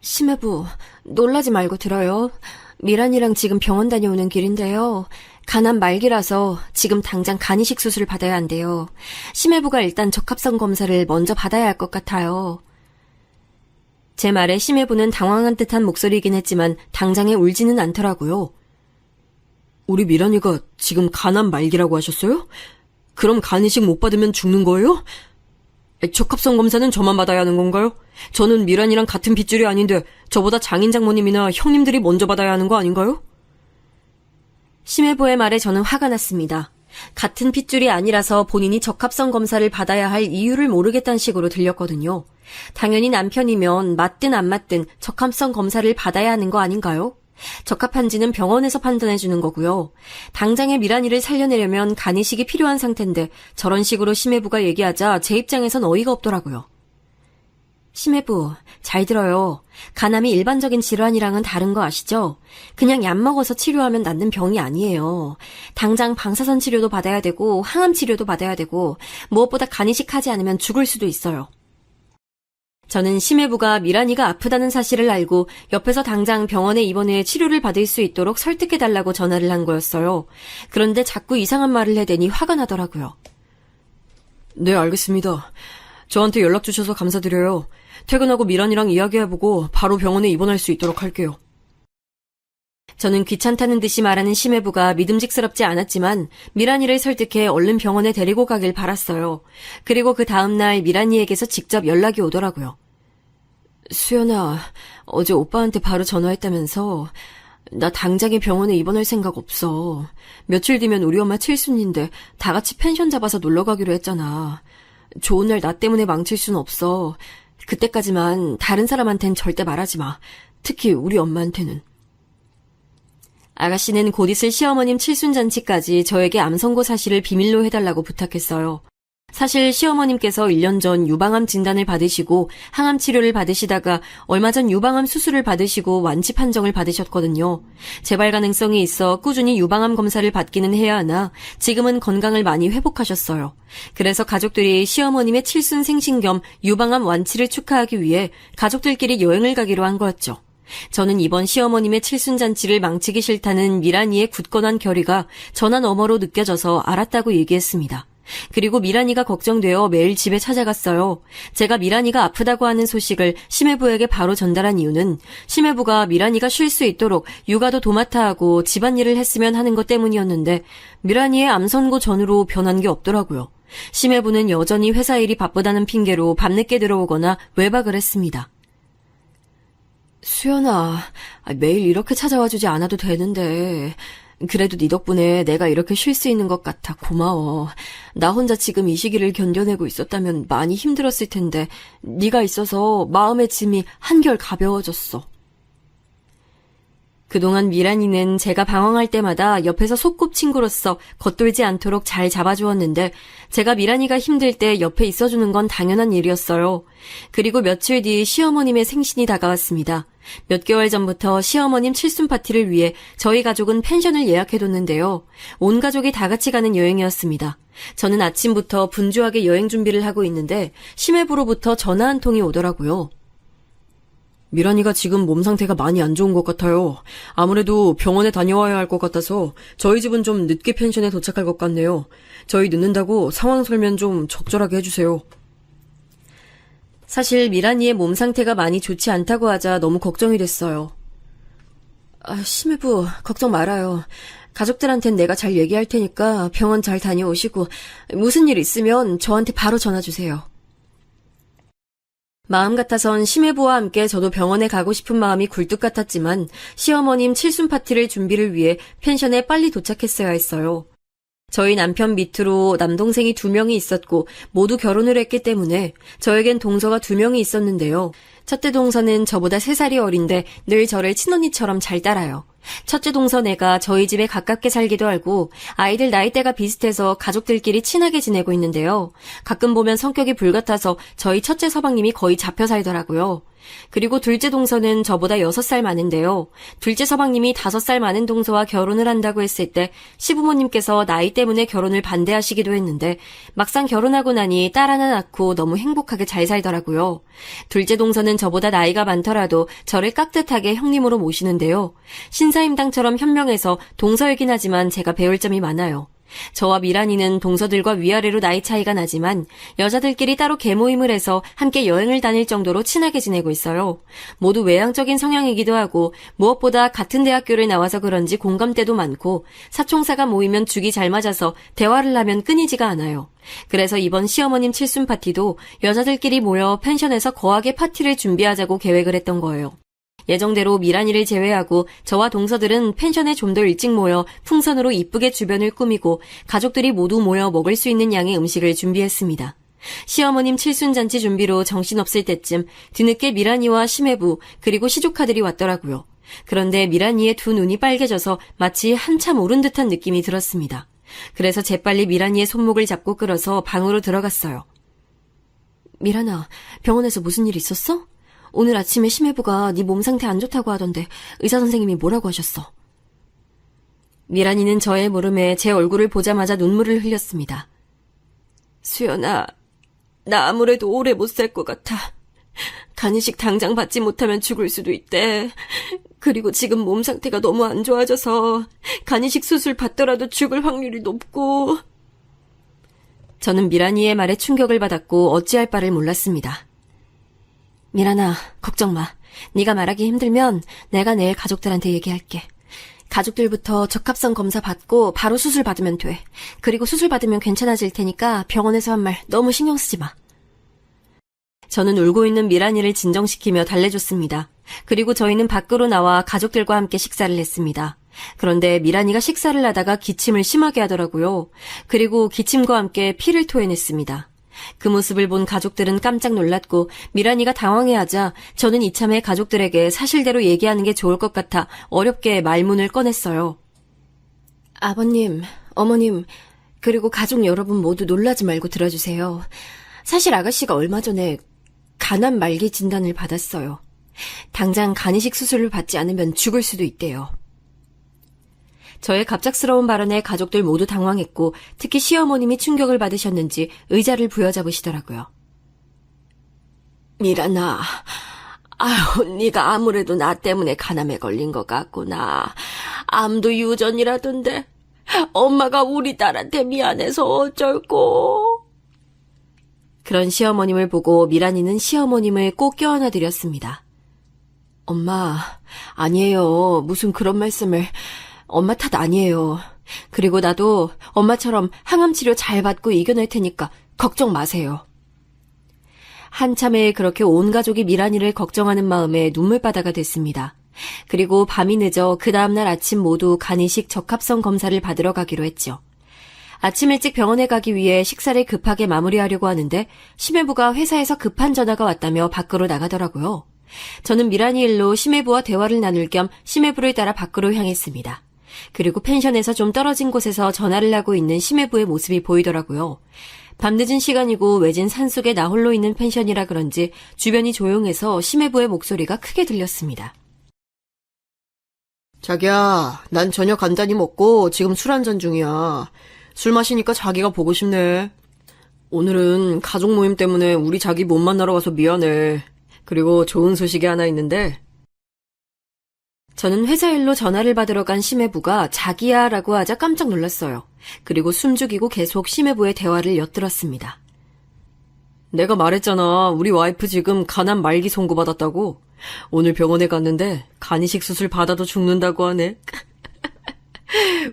심해부, 놀라지 말고 들어요. 미란이랑 지금 병원 다녀오는 길인데요. 간암 말기라서 지금 당장 간이식 수술을 받아야 한대요. 심해부가 일단 적합성 검사를 먼저 받아야 할 것 같아요. 제 말에 심해부는 당황한 듯한 목소리이긴 했지만 당장에 울지는 않더라고요. 우리 미란이가 지금 간암 말기라고 하셨어요? 그럼 간이식 못 받으면 죽는 거예요? 적합성 검사는 저만 받아야 하는 건가요? 저는 미란이랑 같은 핏줄이 아닌데 저보다 장인 장모님이나 형님들이 먼저 받아야 하는 거 아닌가요? 심해부의 말에 저는 화가 났습니다. 같은 핏줄이 아니라서 본인이 적합성 검사를 받아야 할 이유를 모르겠다는 식으로 들렸거든요. 당연히 남편이면 맞든 안 맞든 적합성 검사를 받아야 하는 거 아닌가요? 적합한지는 병원에서 판단해주는 거고요. 당장의 미란이를 살려내려면 간이식이 필요한 상태인데 저런 식으로 심해부가 얘기하자 제 입장에선 어이가 없더라고요. 심해부, 잘 들어요. 간암이 일반적인 질환이랑은 다른 거 아시죠? 그냥 약 먹어서 치료하면 낫는 병이 아니에요. 당장 방사선 치료도 받아야 되고 항암 치료도 받아야 되고 무엇보다 간이식하지 않으면 죽을 수도 있어요. 저는 심해부가 미란이가 아프다는 사실을 알고 옆에서 당장 병원에 입원해 치료를 받을 수 있도록 설득해달라고 전화를 한 거였어요. 그런데 자꾸 이상한 말을 해대니 화가 나더라고요. 네, 알겠습니다. 저한테 연락 주셔서 감사드려요. 퇴근하고 미란이랑 이야기해보고 바로 병원에 입원할 수 있도록 할게요. 저는 귀찮다는 듯이 말하는 심해부가 믿음직스럽지 않았지만 미란이를 설득해 얼른 병원에 데리고 가길 바랐어요. 그리고 그 다음날 미란이에게서 직접 연락이 오더라고요. 수연아, 어제 오빠한테 바로 전화했다면서 나 당장에 병원에 입원할 생각 없어. 며칠 뒤면 우리 엄마 칠순인데 다 같이 펜션 잡아서 놀러 가기로 했잖아. 좋은 날 나 때문에 망칠 순 없어. 그때까지만 다른 사람한텐 절대 말하지 마. 특히 우리 엄마한테는. 아가씨는 곧 있을 시어머님 칠순잔치까지 저에게 암 선고 사실을 비밀로 해달라고 부탁했어요. 사실 시어머님께서 1년 전 유방암 진단을 받으시고 항암 치료를 받으시다가 얼마 전 유방암 수술을 받으시고 완치 판정을 받으셨거든요. 재발 가능성이 있어 꾸준히 유방암 검사를 받기는 해야 하나 지금은 건강을 많이 회복하셨어요. 그래서 가족들이 시어머님의 칠순 생신 겸 유방암 완치를 축하하기 위해 가족들끼리 여행을 가기로 한 거였죠. 저는 이번 시어머님의 칠순잔치를 망치기 싫다는 미란이의 굳건한 결의가 전화 너머로 느껴져서 알았다고 얘기했습니다. 그리고 미란이가 걱정되어 매일 집에 찾아갔어요. 제가 미란이가 아프다고 하는 소식을 심해부에게 바로 전달한 이유는 심해부가 미란이가 쉴 수 있도록 육아도 도맡아 하고 집안일을 했으면 하는 것 때문이었는데 미란이의 암 선고 전후로 변한 게 없더라고요. 심해부는 여전히 회사 일이 바쁘다는 핑계로 밤늦게 들어오거나 외박을 했습니다. 수연아, 매일 이렇게 찾아와주지 않아도 되는데 그래도 네 덕분에 내가 이렇게 쉴 수 있는 것 같아 고마워. 나 혼자 지금 이 시기를 견뎌내고 있었다면 많이 힘들었을 텐데 네가 있어서 마음의 짐이 한결 가벼워졌어. 그동안 미란이는 제가 방황할 때마다 옆에서 소꿉친구로서 겉돌지 않도록 잘 잡아주었는데 제가 미란이가 힘들 때 옆에 있어주는 건 당연한 일이었어요. 그리고 며칠 뒤 시어머님의 생신이 다가왔습니다. 몇 개월 전부터 시어머님 칠순 파티를 위해 저희 가족은 펜션을 예약해뒀는데요. 온 가족이 다 같이 가는 여행이었습니다. 저는 아침부터 분주하게 여행 준비를 하고 있는데 심해부로부터 전화 한 통이 오더라고요. 미란이가 지금 몸 상태가 많이 안 좋은 것 같아요. 아무래도 병원에 다녀와야 할 것 같아서 저희 집은 좀 늦게 펜션에 도착할 것 같네요. 저희 늦는다고 상황 설명 좀 적절하게 해주세요. 사실 미란이의 몸 상태가 많이 좋지 않다고 하자 너무 걱정이 됐어요. 심해부 걱정 말아요. 가족들한텐 내가 잘 얘기할 테니까 병원 잘 다녀오시고 무슨 일 있으면 저한테 바로 전화 주세요. 마음 같아선 심해부와 함께 저도 병원에 가고 싶은 마음이 굴뚝 같았지만 시어머님 칠순 파티를 준비를 위해 펜션에 빨리 도착했어야 했어요. 저희 남편 밑으로 남동생이 2명이 있었고 모두 결혼을 했기 때문에 저에겐 동서가 2명이 있었는데요. 첫째 동서는 저보다 3살이 어린데 늘 저를 친언니처럼 잘 따라요. 첫째 동서네가 저희 집에 가깝게 살기도 하고 아이들 나이대가 비슷해서 가족들끼리 친하게 지내고 있는데요. 가끔 보면 성격이 불같아서 저희 첫째 서방님이 거의 잡혀 살더라고요. 그리고 둘째 동서는 저보다 6살 많은데요. 둘째 서방님이 5살 많은 동서와 결혼을 한다고 했을 때 시부모님께서 나이 때문에 결혼을 반대하시기도 했는데 막상 결혼하고 나니 딸 하나 낳고 너무 행복하게 잘 살더라고요. 둘째 동서는 저보다 나이가 많더라도 저를 깍듯하게 형님으로 모시는데요. 신사임당처럼 현명해서 동서이긴 하지만 제가 배울 점이 많아요. 저와 미란이는 동서들과 위아래로 나이 차이가 나지만 여자들끼리 따로 개모임을 해서 함께 여행을 다닐 정도로 친하게 지내고 있어요. 모두 외향적인 성향이기도 하고 무엇보다 같은 대학교를 나와서 그런지 공감대도 많고 사총사가 모이면 죽이 잘 맞아서 대화를 하면 끊이지가 않아요. 그래서 이번 시어머님 칠순 파티도 여자들끼리 모여 펜션에서 거하게 파티를 준비하자고 계획을 했던 거예요. 예정대로 미란이를 제외하고 저와 동서들은 펜션에 좀 더 일찍 모여 풍선으로 이쁘게 주변을 꾸미고 가족들이 모두 모여 먹을 수 있는 양의 음식을 준비했습니다. 시어머님 칠순잔치 준비로 정신없을 때쯤 뒤늦게 미란이와 심해부 그리고 시조카들이 왔더라고요. 그런데 미란이의 2 눈이 빨개져서 마치 한참 오른 듯한 느낌이 들었습니다. 그래서 재빨리 미란이의 손목을 잡고 끌어서 방으로 들어갔어요. 미란아, 병원에서 무슨 일 있었어? 오늘 아침에 심해부가 네 몸 상태 안 좋다고 하던데 의사 선생님이 뭐라고 하셨어? 미란이는 저의 물음에 제 얼굴을 보자마자 눈물을 흘렸습니다. 수연아, 나 아무래도 오래 못 살 것 같아. 간이식 당장 받지 못하면 죽을 수도 있대. 그리고 지금 몸 상태가 너무 안 좋아져서 간이식 수술 받더라도 죽을 확률이 높고. 저는 미란이의 말에 충격을 받았고 어찌할 바를 몰랐습니다. 미란아, 걱정 마. 네가 말하기 힘들면 내가 내일 가족들한테 얘기할게. 가족들부터 적합성 검사 받고 바로 수술 받으면 돼. 그리고 수술 받으면 괜찮아질 테니까 병원에서 한 말 너무 신경 쓰지 마. 저는 울고 있는 미란이를 진정시키며 달래줬습니다. 그리고 저희는 밖으로 나와 가족들과 함께 식사를 했습니다. 그런데 미란이가 식사를 하다가 기침을 심하게 하더라고요. 그리고 기침과 함께 피를 토해냈습니다. 그 모습을 본 가족들은 깜짝 놀랐고 미란이가 당황해하자 저는 이참에 가족들에게 사실대로 얘기하는 게 좋을 것 같아 어렵게 말문을 꺼냈어요. 아버님, 어머님, 그리고 가족 여러분 모두 놀라지 말고 들어주세요. 사실 아가씨가 얼마 전에 간암 말기 진단을 받았어요. 당장 간이식 수술을 받지 않으면 죽을 수도 있대요. 저의 갑작스러운 발언에 가족들 모두 당황했고 특히 시어머님이 충격을 받으셨는지 의자를 부여잡으시더라고요. 미란아, 네가 아무래도 나 때문에 간암에 걸린 것 같구나. 암도 유전이라던데 엄마가 우리 딸한테 미안해서 어쩔꼬. 그런 시어머님을 보고 미란이는 시어머님을 꼭 껴안아 드렸습니다. 엄마, 아니에요. 무슨 그런 말씀을. 엄마 탓 아니에요. 그리고 나도 엄마처럼 항암 치료 잘 받고 이겨낼 테니까 걱정 마세요. 한참에 그렇게 온 가족이 미란이를 걱정하는 마음에 눈물바다가 됐습니다. 그리고 밤이 늦어 그 다음날 아침 모두 간이식 적합성 검사를 받으러 가기로 했죠. 아침 일찍 병원에 가기 위해 식사를 급하게 마무리하려고 하는데 심해부가 회사에서 급한 전화가 왔다며 밖으로 나가더라고요. 저는 미란이 일로 심해부와 대화를 나눌 겸 심해부를 따라 밖으로 향했습니다. 그리고 펜션에서 좀 떨어진 곳에서 전화를 하고 있는 심해부의 모습이 보이더라고요. 밤늦은 시간이고 외진 산속에 나 홀로 있는 펜션이라 그런지 주변이 조용해서 심해부의 목소리가 크게 들렸습니다. 자기야, 난 저녁 간단히 먹고 지금 술 한잔 중이야. 술 마시니까 자기가 보고 싶네. 오늘은 가족 모임 때문에 우리 자기 못 만나러 가서 미안해. 그리고 좋은 소식이 하나 있는데. 저는 회사 일로 전화를 받으러 간 심해부가 자기야 라고 하자 깜짝 놀랐어요. 그리고 숨죽이고 계속 심해부의 대화를 엿들었습니다. 내가 말했잖아. 우리 와이프 지금 간암 말기 선고받았다고. 오늘 병원에 갔는데 간이식 수술 받아도 죽는다고 하네.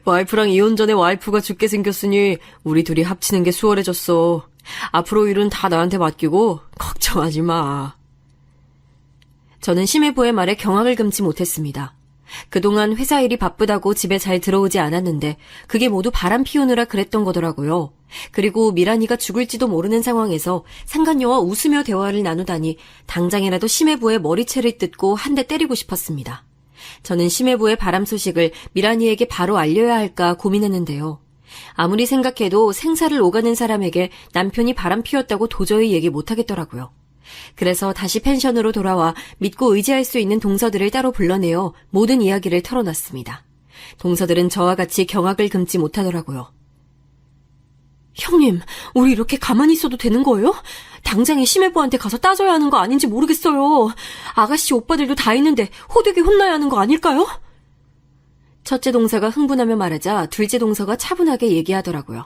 와이프랑 이혼 전에 와이프가 죽게 생겼으니 우리 둘이 합치는 게 수월해졌어. 앞으로 일은 다 나한테 맡기고 걱정하지 마. 저는 심해부의 말에 경악을 금치 못했습니다. 그동안 회사 일이 바쁘다고 집에 잘 들어오지 않았는데 그게 모두 바람 피우느라 그랬던 거더라고요. 그리고 미란이가 죽을지도 모르는 상황에서 상간녀와 웃으며 대화를 나누다니 당장이라도 심해부의 머리채를 뜯고 한 대 때리고 싶었습니다. 저는 심해부의 바람 소식을 미란이에게 바로 알려야 할까 고민했는데요. 아무리 생각해도 생사를 오가는 사람에게 남편이 바람 피웠다고 도저히 얘기 못하겠더라고요. 그래서 다시 펜션으로 돌아와 믿고 의지할 수 있는 동서들을 따로 불러내어 모든 이야기를 털어놨습니다. 동서들은 저와 같이 경악을 금치 못하더라고요. 형님, 우리 이렇게 가만히 있어도 되는 거예요? 당장에 심해부한테 가서 따져야 하는 거 아닌지 모르겠어요. 아가씨 오빠들도 다 있는데 호되게 혼나야 하는 거 아닐까요? 첫째 동서가 흥분하며 말하자 둘째 동서가 차분하게 얘기하더라고요.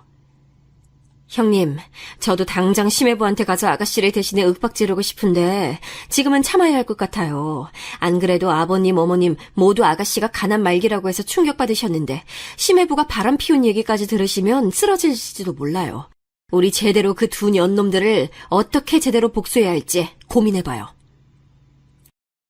형님, 저도 당장 심해부한테 가서 아가씨를 대신해 윽박지르고 싶은데 지금은 참아야 할 것 같아요. 안 그래도 아버님, 어머님 모두 아가씨가 간암 말기라고 해서 충격받으셨는데 심해부가 바람 피운 얘기까지 들으시면 쓰러질지도 몰라요. 우리 제대로 그 두 년놈들을 어떻게 제대로 복수해야 할지 고민해봐요.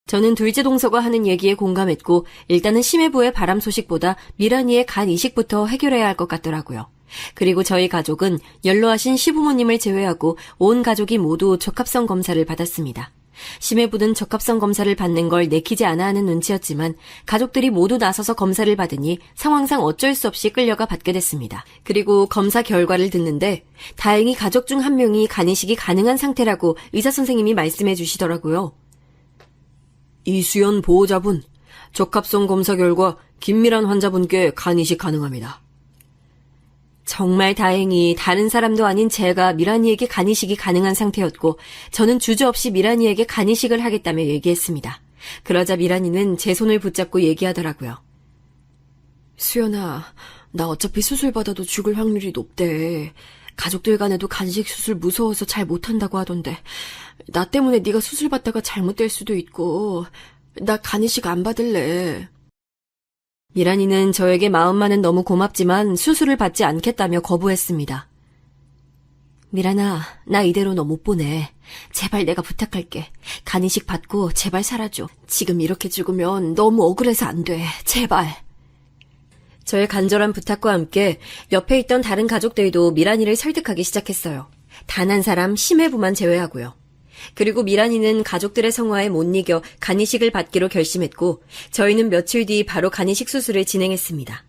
저는 둘째 동서가 하는 얘기에 공감했고 일단은 심해부의 바람 소식보다 미란이의 간 이식부터 해결해야 할 것 같더라고요. 그리고 저희 가족은 연로하신 시부모님을 제외하고 온 가족이 모두 적합성 검사를 받았습니다. 심해부는 적합성 검사를 받는 걸 내키지 않아 하는 눈치였지만 가족들이 모두 나서서 검사를 받으니 상황상 어쩔 수 없이 끌려가 받게 됐습니다. 그리고 검사 결과를 듣는데 다행히 가족 중 한 명이 간이식이 가능한 상태라고 의사 선생님이 말씀해 주시더라고요. 이수연 보호자분, 적합성 검사 결과 김미란 환자분께 간이식 가능합니다. 정말 다행히 다른 사람도 아닌 제가 미란이에게 간이식이 가능한 상태였고 저는 주저없이 미란이에게 간이식을 하겠다며 얘기했습니다. 그러자 미란이는 제 손을 붙잡고 얘기하더라고요. 수연아, 나 어차피 수술 받아도 죽을 확률이 높대. 가족들 간에도 간이식 수술 무서워서 잘 못한다고 하던데 나 때문에 네가 수술 받다가 잘못될 수도 있고 나 간이식 안 받을래. 미란이는 저에게 마음만은 너무 고맙지만 수술을 받지 않겠다며 거부했습니다. 미란아, 나 이대로 너 못 보내. 제발 내가 부탁할게. 간이식 받고 제발 살아줘. 지금 이렇게 죽으면 너무 억울해서 안 돼. 제발. 저의 간절한 부탁과 함께 옆에 있던 다른 가족들도 미란이를 설득하기 시작했어요. 단 한 사람 심해부만 제외하고요. 그리고 미란이는 가족들의 성화에 못 이겨 간이식을 받기로 결심했고 저희는 며칠 뒤 바로 간이식 수술을 진행했습니다.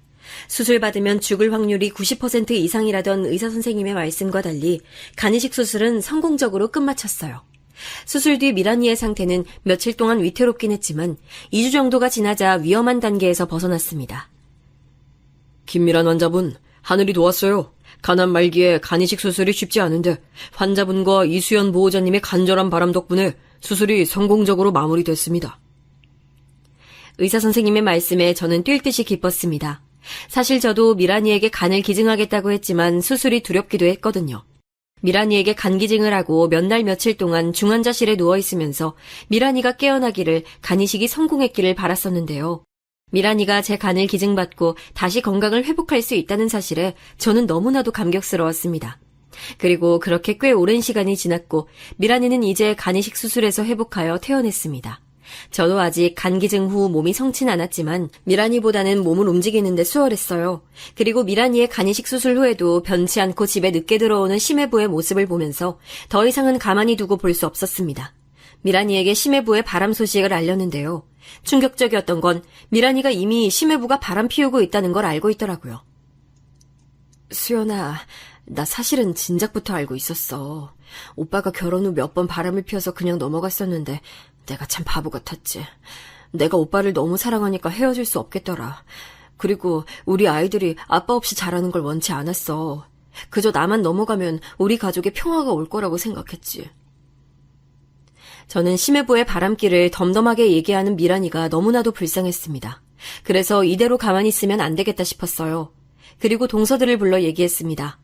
수술 받으면 죽을 확률이 90% 이상이라던 의사 선생님의 말씀과 달리 간이식 수술은 성공적으로 끝마쳤어요. 수술 뒤 미란이의 상태는 며칠 동안 위태롭긴 했지만 2주 정도가 지나자 위험한 단계에서 벗어났습니다. 김미란 환자분, 하늘이 도왔어요. 가난 말기에 간이식 수술이 쉽지 않은데 환자분과 이수연 보호자님의 간절한 바람 덕분에 수술이 성공적으로 마무리됐습니다. 의사 선생님의 말씀에 저는 뛸 듯이 기뻤습니다. 사실 저도 미란이에게 간을 기증하겠다고 했지만 수술이 두렵기도 했거든요. 미란이에게 간 기증을 하고 몇 날 며칠 동안 중환자실에 누워있으면서 미란이가 깨어나기를 간이식이 성공했기를 바랐었는데요. 미란이가 제 간을 기증받고 다시 건강을 회복할 수 있다는 사실에 저는 너무나도 감격스러웠습니다. 그리고 그렇게 꽤 오랜 시간이 지났고 미란이는 이제 간이식 수술에서 회복하여 퇴원했습니다. 저도 아직 간 기증 후 몸이 성치는 않았지만 미란이보다는 몸을 움직이는데 수월했어요. 그리고 미란이의 간이식 수술 후에도 변치 않고 집에 늦게 들어오는 심해부의 모습을 보면서 더 이상은 가만히 두고 볼 수 없었습니다. 미란이에게 심해부의 바람 소식을 알렸는데요. 충격적이었던 건 미란이가 이미 심해부가 바람 피우고 있다는 걸 알고 있더라고요. 수연아, 나 사실은 진작부터 알고 있었어. 오빠가 결혼 후 몇 번 바람을 피워서 그냥 넘어갔었는데 내가 참 바보 같았지. 내가 오빠를 너무 사랑하니까 헤어질 수 없겠더라. 그리고 우리 아이들이 아빠 없이 자라는 걸 원치 않았어. 그저 나만 넘어가면 우리 가족에 평화가 올 거라고 생각했지. 저는 심해부의 바람길을 덤덤하게 얘기하는 미란이가 너무나도 불쌍했습니다. 그래서 이대로 가만히 있으면 안 되겠다 싶었어요. 그리고 동서들을 불러 얘기했습니다.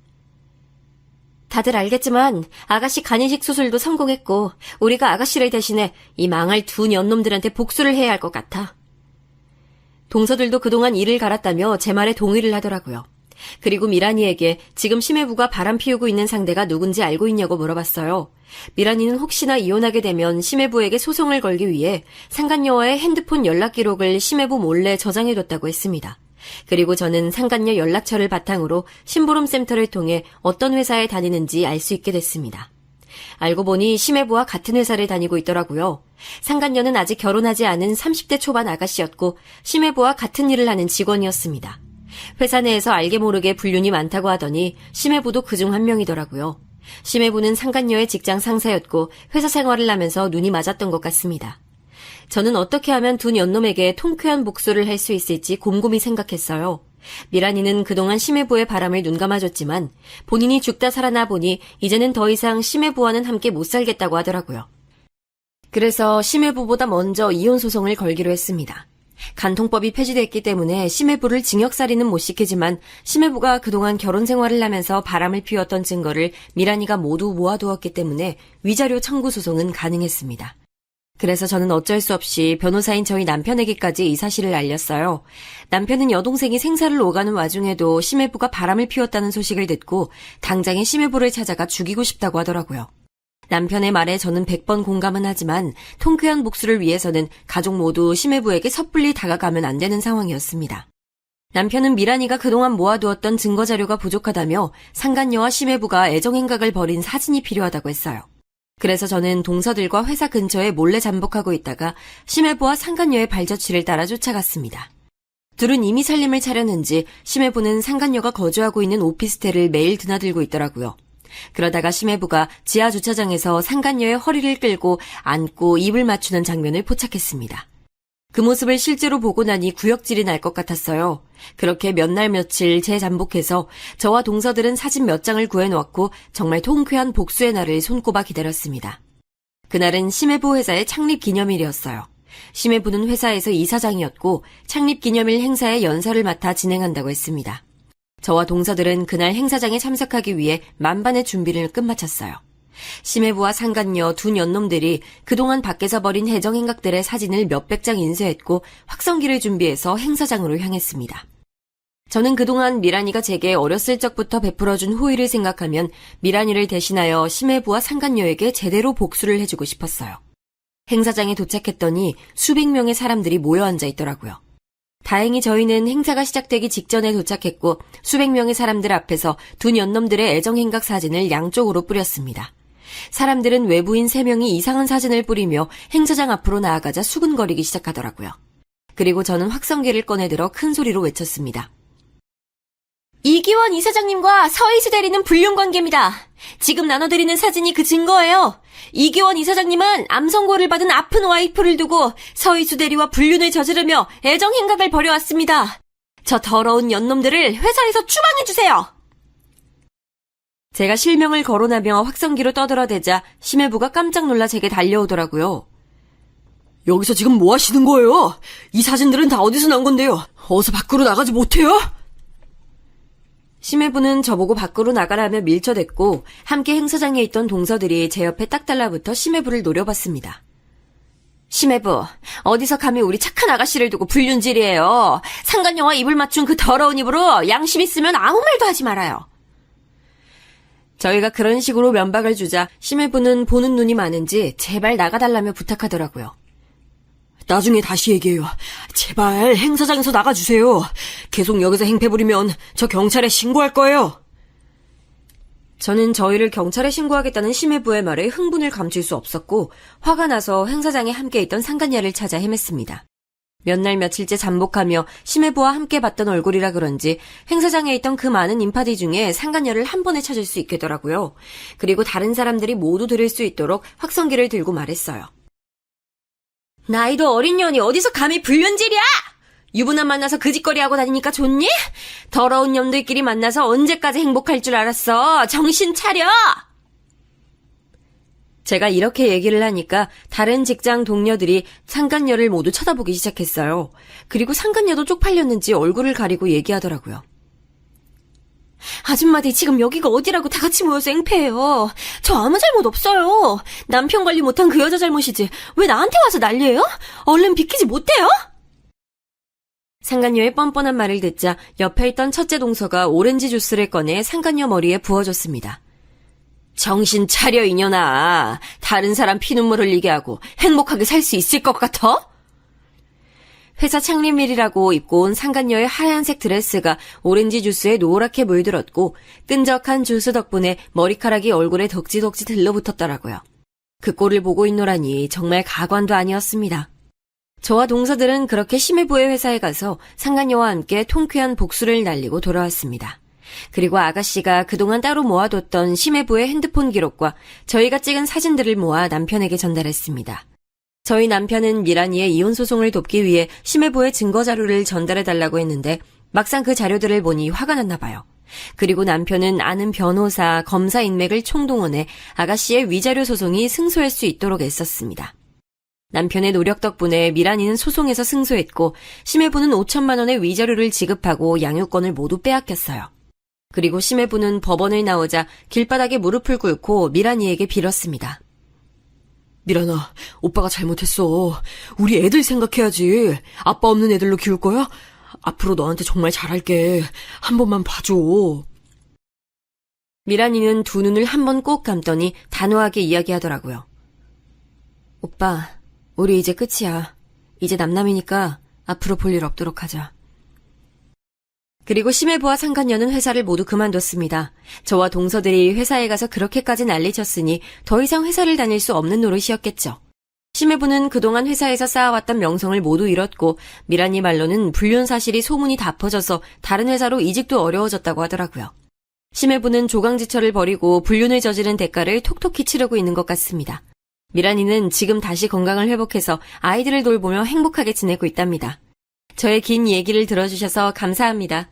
다들 알겠지만 아가씨 간이식 수술도 성공했고 우리가 아가씨를 대신해 이 망할 두 년놈들한테 복수를 해야 할 것 같아. 동서들도 그동안 이를 갈았다며 제 말에 동의를 하더라고요. 그리고 미란이에게 지금 심해부가 바람 피우고 있는 상대가 누군지 알고 있냐고 물어봤어요. 미란이는 혹시나 이혼하게 되면 심해부에게 소송을 걸기 위해 상간녀와의 핸드폰 연락 기록을 심해부 몰래 저장해뒀다고 했습니다. 그리고 저는 상간녀 연락처를 바탕으로 심부름 센터를 통해 어떤 회사에 다니는지 알 수 있게 됐습니다. 알고 보니 심해부와 같은 회사를 다니고 있더라고요. 상간녀는 아직 결혼하지 않은 30대 초반 아가씨였고 심해부와 같은 일을 하는 직원이었습니다. 회사 내에서 알게 모르게 불륜이 많다고 하더니 심해부도 그중 한 명이더라고요. 심해부는 상간녀의 직장 상사였고 회사 생활을 하면서 눈이 맞았던 것 같습니다. 저는 어떻게 하면 두 년놈에게 통쾌한 복수를 할 수 있을지 곰곰이 생각했어요. 미란이는 그동안 심해부의 바람을 눈감아줬지만 본인이 죽다 살아나 보니 이제는 더 이상 심해부와는 함께 못 살겠다고 하더라고요. 그래서 심해부보다 먼저 이혼 소송을 걸기로 했습니다. 간통법이 폐지됐기 때문에 심해부를 징역살이는 못 시키지만 심해부가 그동안 결혼 생활을 하면서 바람을 피웠던 증거를 미란이가 모두 모아두었기 때문에 위자료 청구 소송은 가능했습니다. 그래서 저는 어쩔 수 없이 변호사인 저희 남편에게까지 이 사실을 알렸어요. 남편은 여동생이 생사를 오가는 와중에도 심해부가 바람을 피웠다는 소식을 듣고 당장에 심해부를 찾아가 죽이고 싶다고 하더라고요. 남편의 말에 저는 100번 공감은 하지만 통쾌한 복수를 위해서는 가족 모두 심해부에게 섣불리 다가가면 안 되는 상황이었습니다. 남편은 미란이가 그동안 모아두었던 증거자료가 부족하다며 상간녀와 심해부가 애정행각을 벌인 사진이 필요하다고 했어요. 그래서 저는 동서들과 회사 근처에 몰래 잠복하고 있다가 심해부와 상간녀의 발자취를 따라 쫓아갔습니다. 둘은 이미 살림을 차렸는지 심해부는 상간녀가 거주하고 있는 오피스텔을 매일 드나들고 있더라고요. 그러다가 심해부가 지하 주차장에서 상간녀의 허리를 끌고 안고 입을 맞추는 장면을 포착했습니다. 그 모습을 실제로 보고 나니 구역질이 날 것 같았어요. 그렇게 몇 날 며칠 재잠복해서 저와 동서들은 사진 몇 장을 구해놓았고 정말 통쾌한 복수의 날을 손꼽아 기다렸습니다. 그날은 심해부 회사의 창립 기념일이었어요. 심해부는 회사에서 이사장이었고 창립 기념일 행사의 연설을 맡아 진행한다고 했습니다. 저와 동서들은 그날 행사장에 참석하기 위해 만반의 준비를 끝마쳤어요. 심해부와 상간녀 두 년놈들이 그동안 밖에서 벌인 해정행각들의 사진을 몇백 장 인쇄했고 확성기를 준비해서 행사장으로 향했습니다. 저는 그동안 미란이가 제게 어렸을 적부터 베풀어준 호의를 생각하면 미란이를 대신하여 심해부와 상간녀에게 제대로 복수를 해주고 싶었어요. 행사장에 도착했더니 수백 명의 사람들이 모여 앉아 있더라고요. 다행히 저희는 행사가 시작되기 직전에 도착했고 수백 명의 사람들 앞에서 두 년놈들의 애정행각 사진을 양쪽으로 뿌렸습니다. 사람들은 외부인 3명이 이상한 사진을 뿌리며 행사장 앞으로 나아가자 수근거리기 시작하더라고요. 그리고 저는 확성기를 꺼내들어 큰 소리로 외쳤습니다. 이기원 이사장님과 서희수 대리는 불륜 관계입니다. 지금 나눠드리는 사진이 그 증거예요. 이기원 이사장님은 암선고를 받은 아픈 와이프를 두고 서희수 대리와 불륜을 저지르며 애정 행각을 벌여왔습니다. 저 더러운 연놈들을 회사에서 추방해주세요. 제가 실명을 거론하며 확성기로 떠들어대자 심해부가 깜짝 놀라 제게 달려오더라고요. 여기서 지금 뭐 하시는 거예요? 이 사진들은 다 어디서 난 건데요? 어서 밖으로 나가지 못해요? 심해부는 저보고 밖으로 나가라며 밀쳐댔고 함께 행사장에 있던 동서들이 제 옆에 딱 달라붙어 심해부를 노려봤습니다. 심해부, 어디서 감히 우리 착한 아가씨를 두고 불륜질이에요. 상간녀와 입을 맞춘 그 더러운 입으로 양심 있으면 아무 말도 하지 말아요. 저희가 그런 식으로 면박을 주자 심해부는 보는 눈이 많은지 제발 나가달라며 부탁하더라고요. 나중에 다시 얘기해요. 제발 행사장에서 나가주세요. 계속 여기서 행패 부리면 저 경찰에 신고할 거예요. 저는 저희를 경찰에 신고하겠다는 심해부의 말에 흥분을 감출 수 없었고 화가 나서 행사장에 함께 있던 상간녀를 찾아 헤맸습니다. 몇 날 며칠째 잠복하며 심해부와 함께 봤던 얼굴이라 그런지 행사장에 있던 그 많은 인파들 중에 상간녀를 한 번에 찾을 수 있겠더라고요. 그리고 다른 사람들이 모두 들을 수 있도록 확성기를 들고 말했어요. 나이도 어린 년이 어디서 감히 불륜질이야! 유부남 만나서 그 짓거리하고 다니니까 좋니? 더러운 놈들끼리 만나서 언제까지 행복할 줄 알았어. 정신 차려! 제가 이렇게 얘기를 하니까 다른 직장 동료들이 상간녀를 모두 쳐다보기 시작했어요. 그리고 상간녀도 쪽팔렸는지 얼굴을 가리고 얘기하더라고요. 아줌마들 지금 여기가 어디라고 다 같이 모여서 행패해요. 저 아무 잘못 없어요. 남편 관리 못한 그 여자 잘못이지. 왜 나한테 와서 난리예요? 얼른 비키지 못해요? 상간녀의 뻔뻔한 말을 듣자 옆에 있던 첫째 동서가 오렌지 주스를 꺼내 상간녀 머리에 부어줬습니다. 정신 차려 이년아. 다른 사람 피눈물 흘리게 하고 행복하게 살 수 있을 것 같아? 회사 창립일이라고 입고 온 상간녀의 하얀색 드레스가 오렌지 주스에 노랗게 물들었고 끈적한 주스 덕분에 머리카락이 얼굴에 덕지덕지 들러붙었더라고요. 그 꼴을 보고 있노라니 정말 가관도 아니었습니다. 저와 동서들은 그렇게 심해부의 회사에 가서 상간녀와 함께 통쾌한 복수를 날리고 돌아왔습니다. 그리고 아가씨가 그동안 따로 모아뒀던 심해부의 핸드폰 기록과 저희가 찍은 사진들을 모아 남편에게 전달했습니다. 저희 남편은 미란이의 이혼 소송을 돕기 위해 심해부의 증거 자료를 전달해달라고 했는데 막상 그 자료들을 보니 화가 났나 봐요. 그리고 남편은 아는 변호사, 검사 인맥을 총동원해 아가씨의 위자료 소송이 승소할 수 있도록 애썼습니다. 남편의 노력 덕분에 미란이는 소송에서 승소했고 심해부는 5천만 원의 위자료를 지급하고 양육권을 모두 빼앗겼어요. 그리고 심해부는 법원을 나오자 길바닥에 무릎을 꿇고 미란이에게 빌었습니다. 미란아, 오빠가 잘못했어. 우리 애들 생각해야지. 아빠 없는 애들로 키울 거야? 앞으로 너한테 정말 잘할게. 한 번만 봐줘. 미란이는 두 눈을 한 번 꼭 감더니 단호하게 이야기하더라고요. 오빠, 우리 이제 끝이야. 이제 남남이니까 앞으로 볼 일 없도록 하자. 그리고 심해부와 상간녀는 회사를 모두 그만뒀습니다. 저와 동서들이 회사에 가서 그렇게까지 난리쳤으니 더 이상 회사를 다닐 수 없는 노릇이었겠죠. 심해부는 그동안 회사에서 쌓아왔던 명성을 모두 잃었고 미란이 말로는 불륜 사실이 소문이 다 퍼져서 다른 회사로 이직도 어려워졌다고 하더라고요. 심해부는 조강지처를 벌이고 불륜을 저지른 대가를 톡톡히 치르고 있는 것 같습니다. 미란이는 지금 다시 건강을 회복해서 아이들을 돌보며 행복하게 지내고 있답니다. 저의 긴 얘기를 들어주셔서 감사합니다.